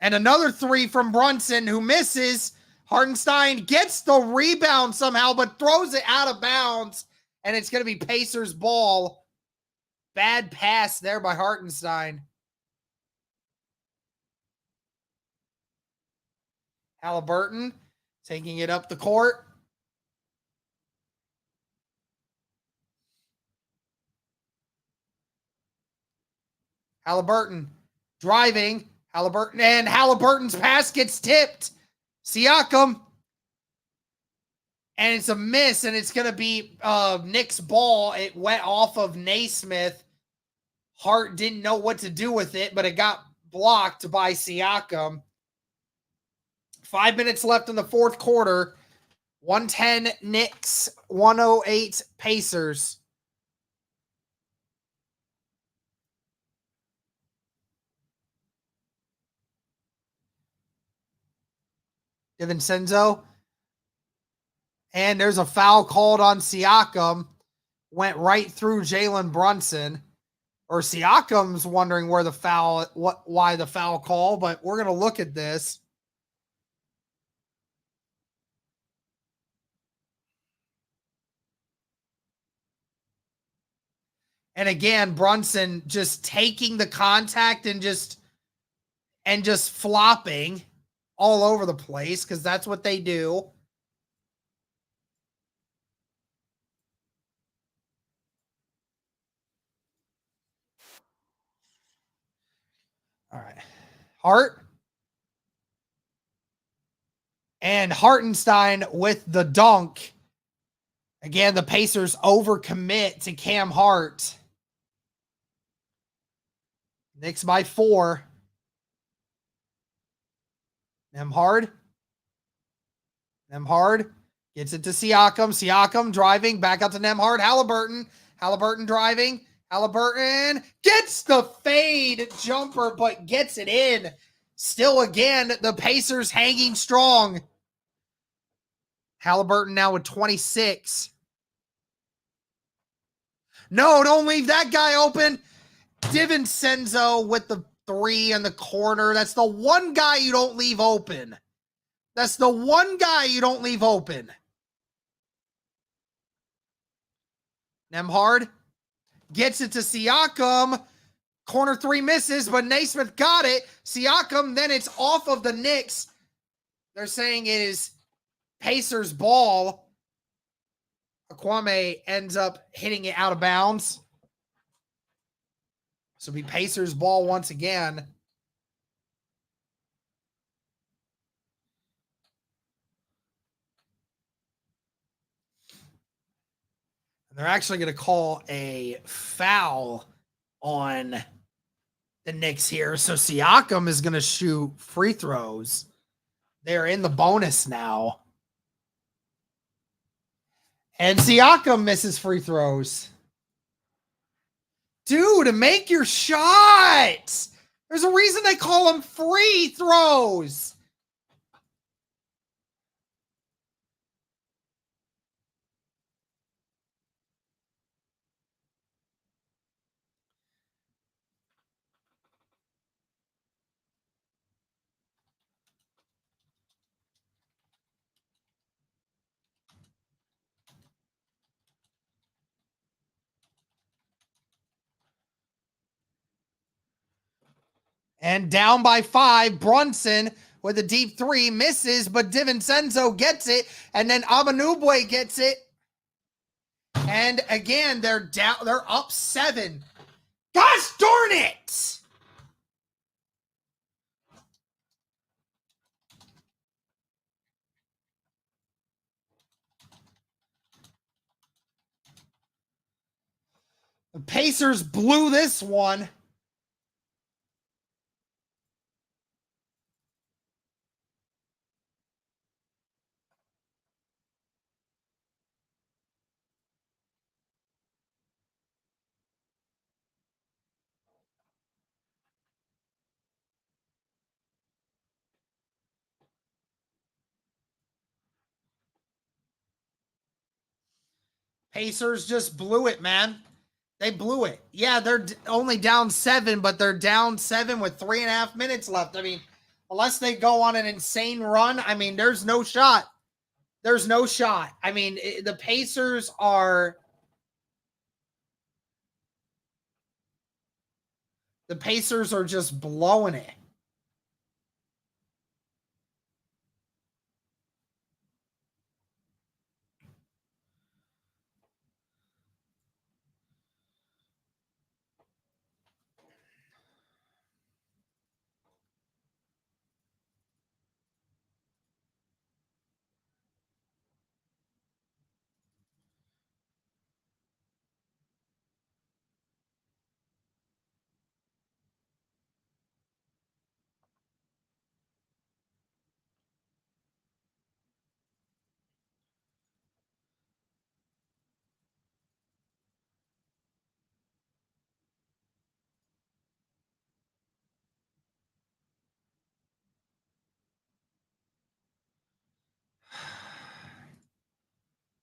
And another 3 from Brunson, who misses. Hardenstein gets the rebound somehow, but throws it out of bounds. and it's going to be Pacers ball. Bad pass there by Hartenstein. Halliburton taking it up the court. Halliburton driving. Halliburton's pass gets tipped. Siakam. And it's a miss, and it's going to be Knicks ball. It went off of Naismith. Hart didn't know what to do with it, but it got blocked by Siakam. 5 minutes left in the fourth quarter. 110 Knicks, 108 Pacers. DiVincenzo. And there's a foul called on Siakam. Went right through Jalen Brunson. Or Siakam's wondering why the foul call, but we're going to look at this. And again, Brunson just taking the contact and just flopping all over the place because that's what they do. All right. Hart. And Hartenstein with the dunk. Again, the Pacers overcommit to Cam Hart. Knicks by 4. Nembhard gets it to Siakam. Siakam driving back out to Nembhard. Halliburton driving. Halliburton gets the fade jumper, but gets it in. Still, again, the Pacers hanging strong. Halliburton now with 26. No, don't leave that guy open. DiVincenzo with the 3 in the corner. That's the one guy you don't leave open. Nembhard gets it to Siakam. Corner 3 misses, but Naismith got it. Siakam, then it's off of the Knicks. They're saying it is Pacers ball. Kwame ends up hitting it out of bounds. So it'll be Pacers ball once again. And they're actually going to call a foul on the Knicks here. So Siakam is going to shoot free throws. They're in the bonus now. And Siakam misses free throws. Dude, make your shots. There's a reason they call them free throws. And down by 5, Brunson with a deep 3 misses, but DiVincenzo gets it, and then Abanubwe gets it. And again, they're up 7. Gosh darn it! The Pacers blew this one. Pacers just blew it, man. They blew it. Yeah, they're only down 7, but they're down 7 with 3.5 minutes left. I mean, unless they go on an insane run, I mean, there's no shot. I mean, the Pacers are The Pacers are just blowing it.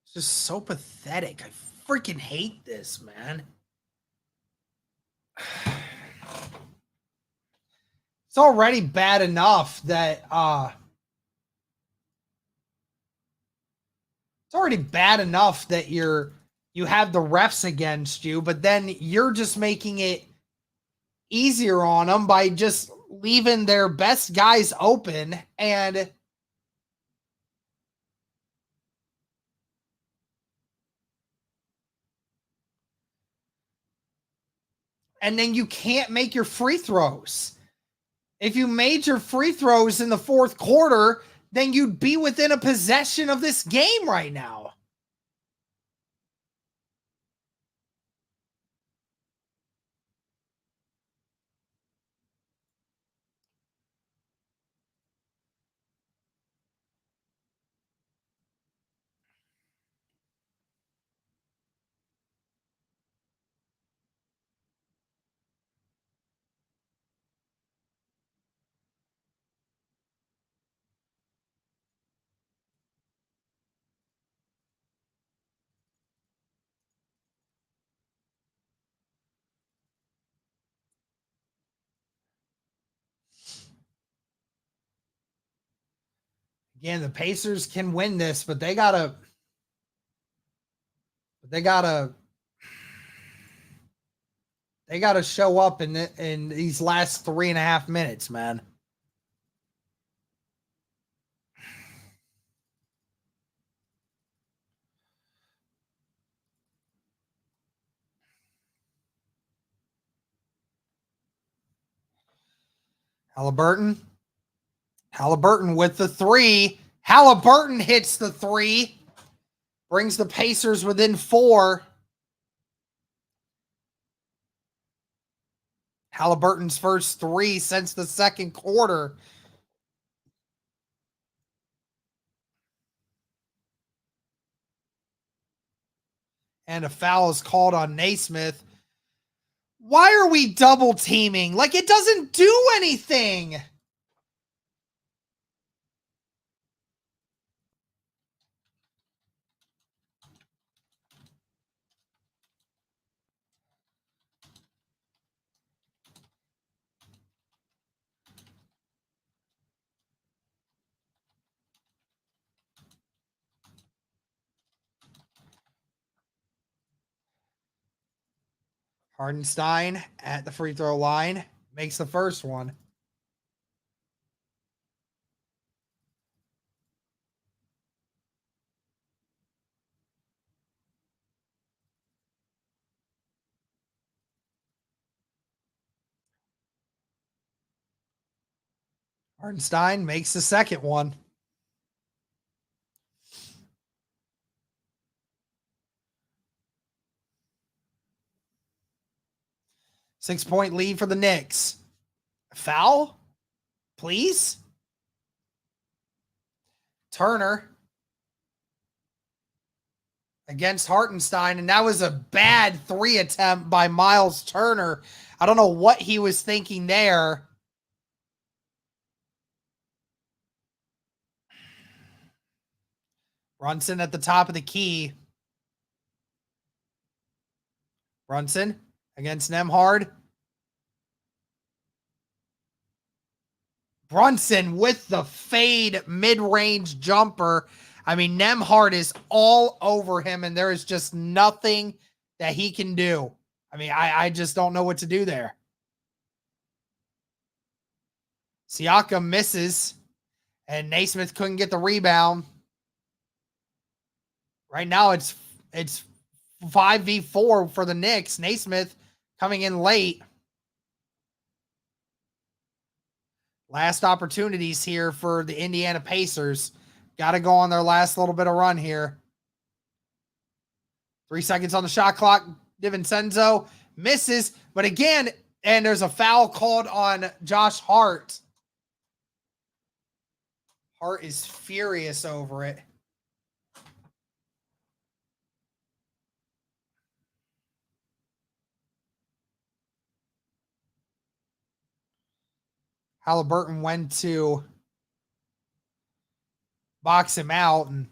It's just so pathetic. I freaking hate this, man. It's already bad enough that you have the refs against you, but then you're just making it easier on them by just leaving their best guys open and then you can't make your free throws. If you made your free throws in the fourth quarter, then you'd be within a possession of this game right now. Again, the Pacers can win this, but they gotta show up in these last 3.5 minutes, man. Halliburton with the three. Halliburton hits the three. Brings the Pacers within 4. Halliburton's first 3 since the second quarter. And a foul is called on Naismith. Why are we double teaming? Like, it doesn't do anything. Hardenstein at the free throw line makes the first one. Hardenstein makes the second one. Six-point lead for the Knicks. Foul? Please? Turner against Hartenstein, and that was a bad 3 attempt by Miles Turner. I don't know what he was thinking there. Brunson at the top of the key. Brunson against Nembhard. Brunson with the fade mid-range jumper. I mean, Nembhard is all over him, and there is just nothing that he can do. I mean, I just don't know what to do there. Siakam misses, and Naismith couldn't get the rebound. Right now, it's 5v4 for the Knicks. Naismith coming in late. Last opportunities here for the Indiana Pacers. Got to go on their last little bit of run here. 3 seconds on the shot clock. DiVincenzo misses, but again, and there's a foul called on Josh Hart. Hart is furious over it. Halliburton went to box him out, and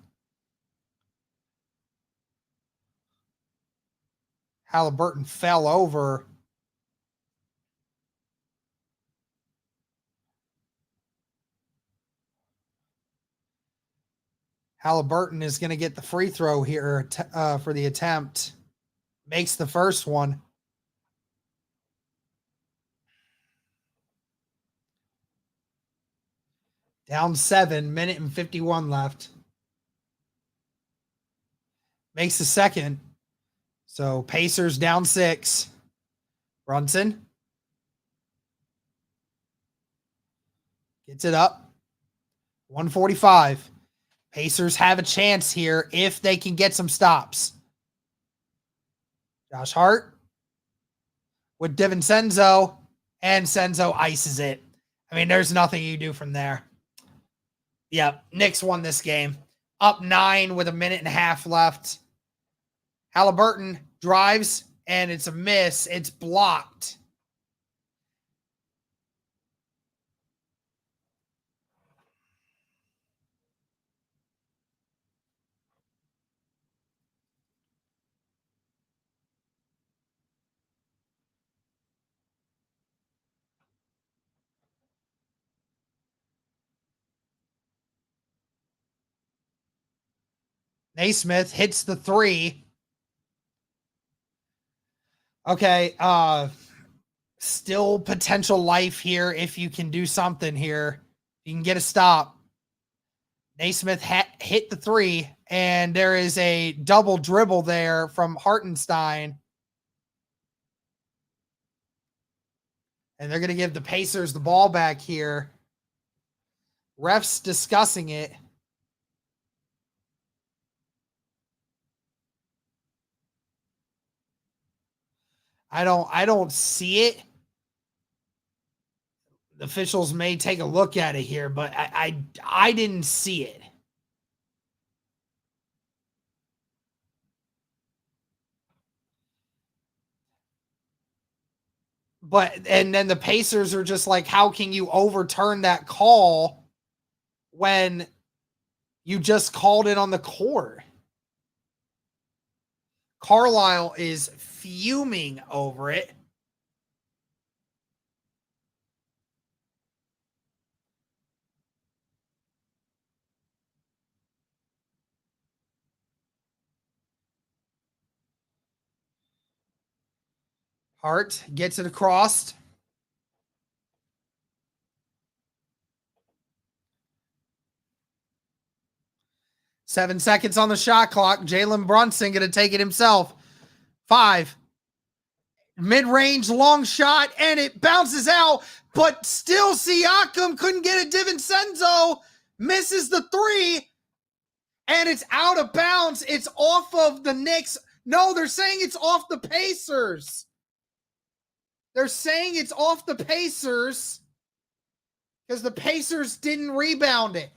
Halliburton fell over. Halliburton is going to get the free throw here for the attempt. Makes the first one. Down 7, minute and 51 left. Makes the second. So Pacers down 6. Brunson gets it up. 145. Pacers have a chance here if they can get some stops. Josh Hart with DiVincenzo, and Senzo ices it. I mean, there's nothing you do from there. Yep, Knicks won this game. Up 9 with a minute and a half left. Halliburton drives, and it's a miss. It's blocked. Naismith hits the 3. Okay, still potential life here if you can do something here. You can get a stop. Naismith hit the 3, and there is a double dribble there from Hartenstein. And they're going to give the Pacers the ball back here. Refs discussing it. I don't see it. The officials may take a look at it here, but I didn't see it. And then the Pacers are just like, how can you overturn that call when you just called it on the court? Carlisle is fuming over it. Hart gets it across. Seven seconds on the shot clock. Jalen Brunson going to take it himself. 5. Mid-range long shot, and it bounces out, but still Siakam couldn't get it. DiVincenzo misses the 3, and it's out of bounds. It's off of the Knicks. No, they're saying it's off the Pacers. They're saying it's off the Pacers because the Pacers didn't rebound it.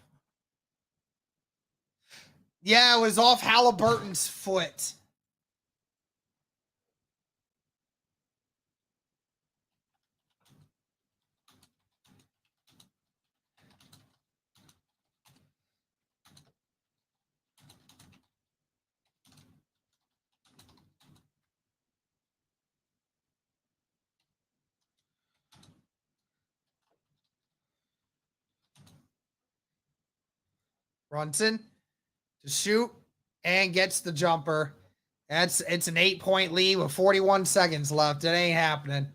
Yeah, it was off Halliburton's foot. Brunson to shoot and gets the jumper. It's an 8-point lead with 41 seconds left. It ain't happening.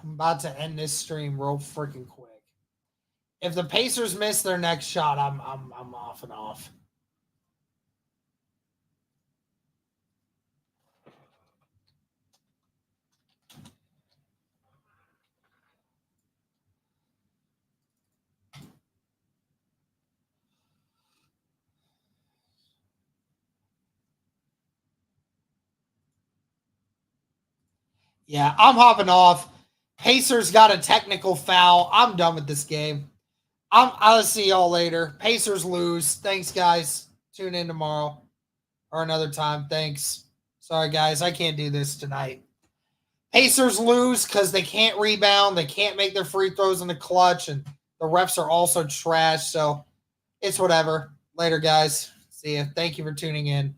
I'm about to end this stream real freaking quick. If the Pacers miss their next shot, I'm off and off. Yeah, I'm hopping off. Pacers got a technical foul. I'm done with this game. I'll see y'all later. Pacers lose. Thanks, guys. Tune in tomorrow or another time. Thanks. Sorry, guys. I can't do this tonight. Pacers lose because they can't rebound. They can't make their free throws in the clutch, and the refs are also trash. So it's whatever. Later, guys. See ya. Thank you for tuning in.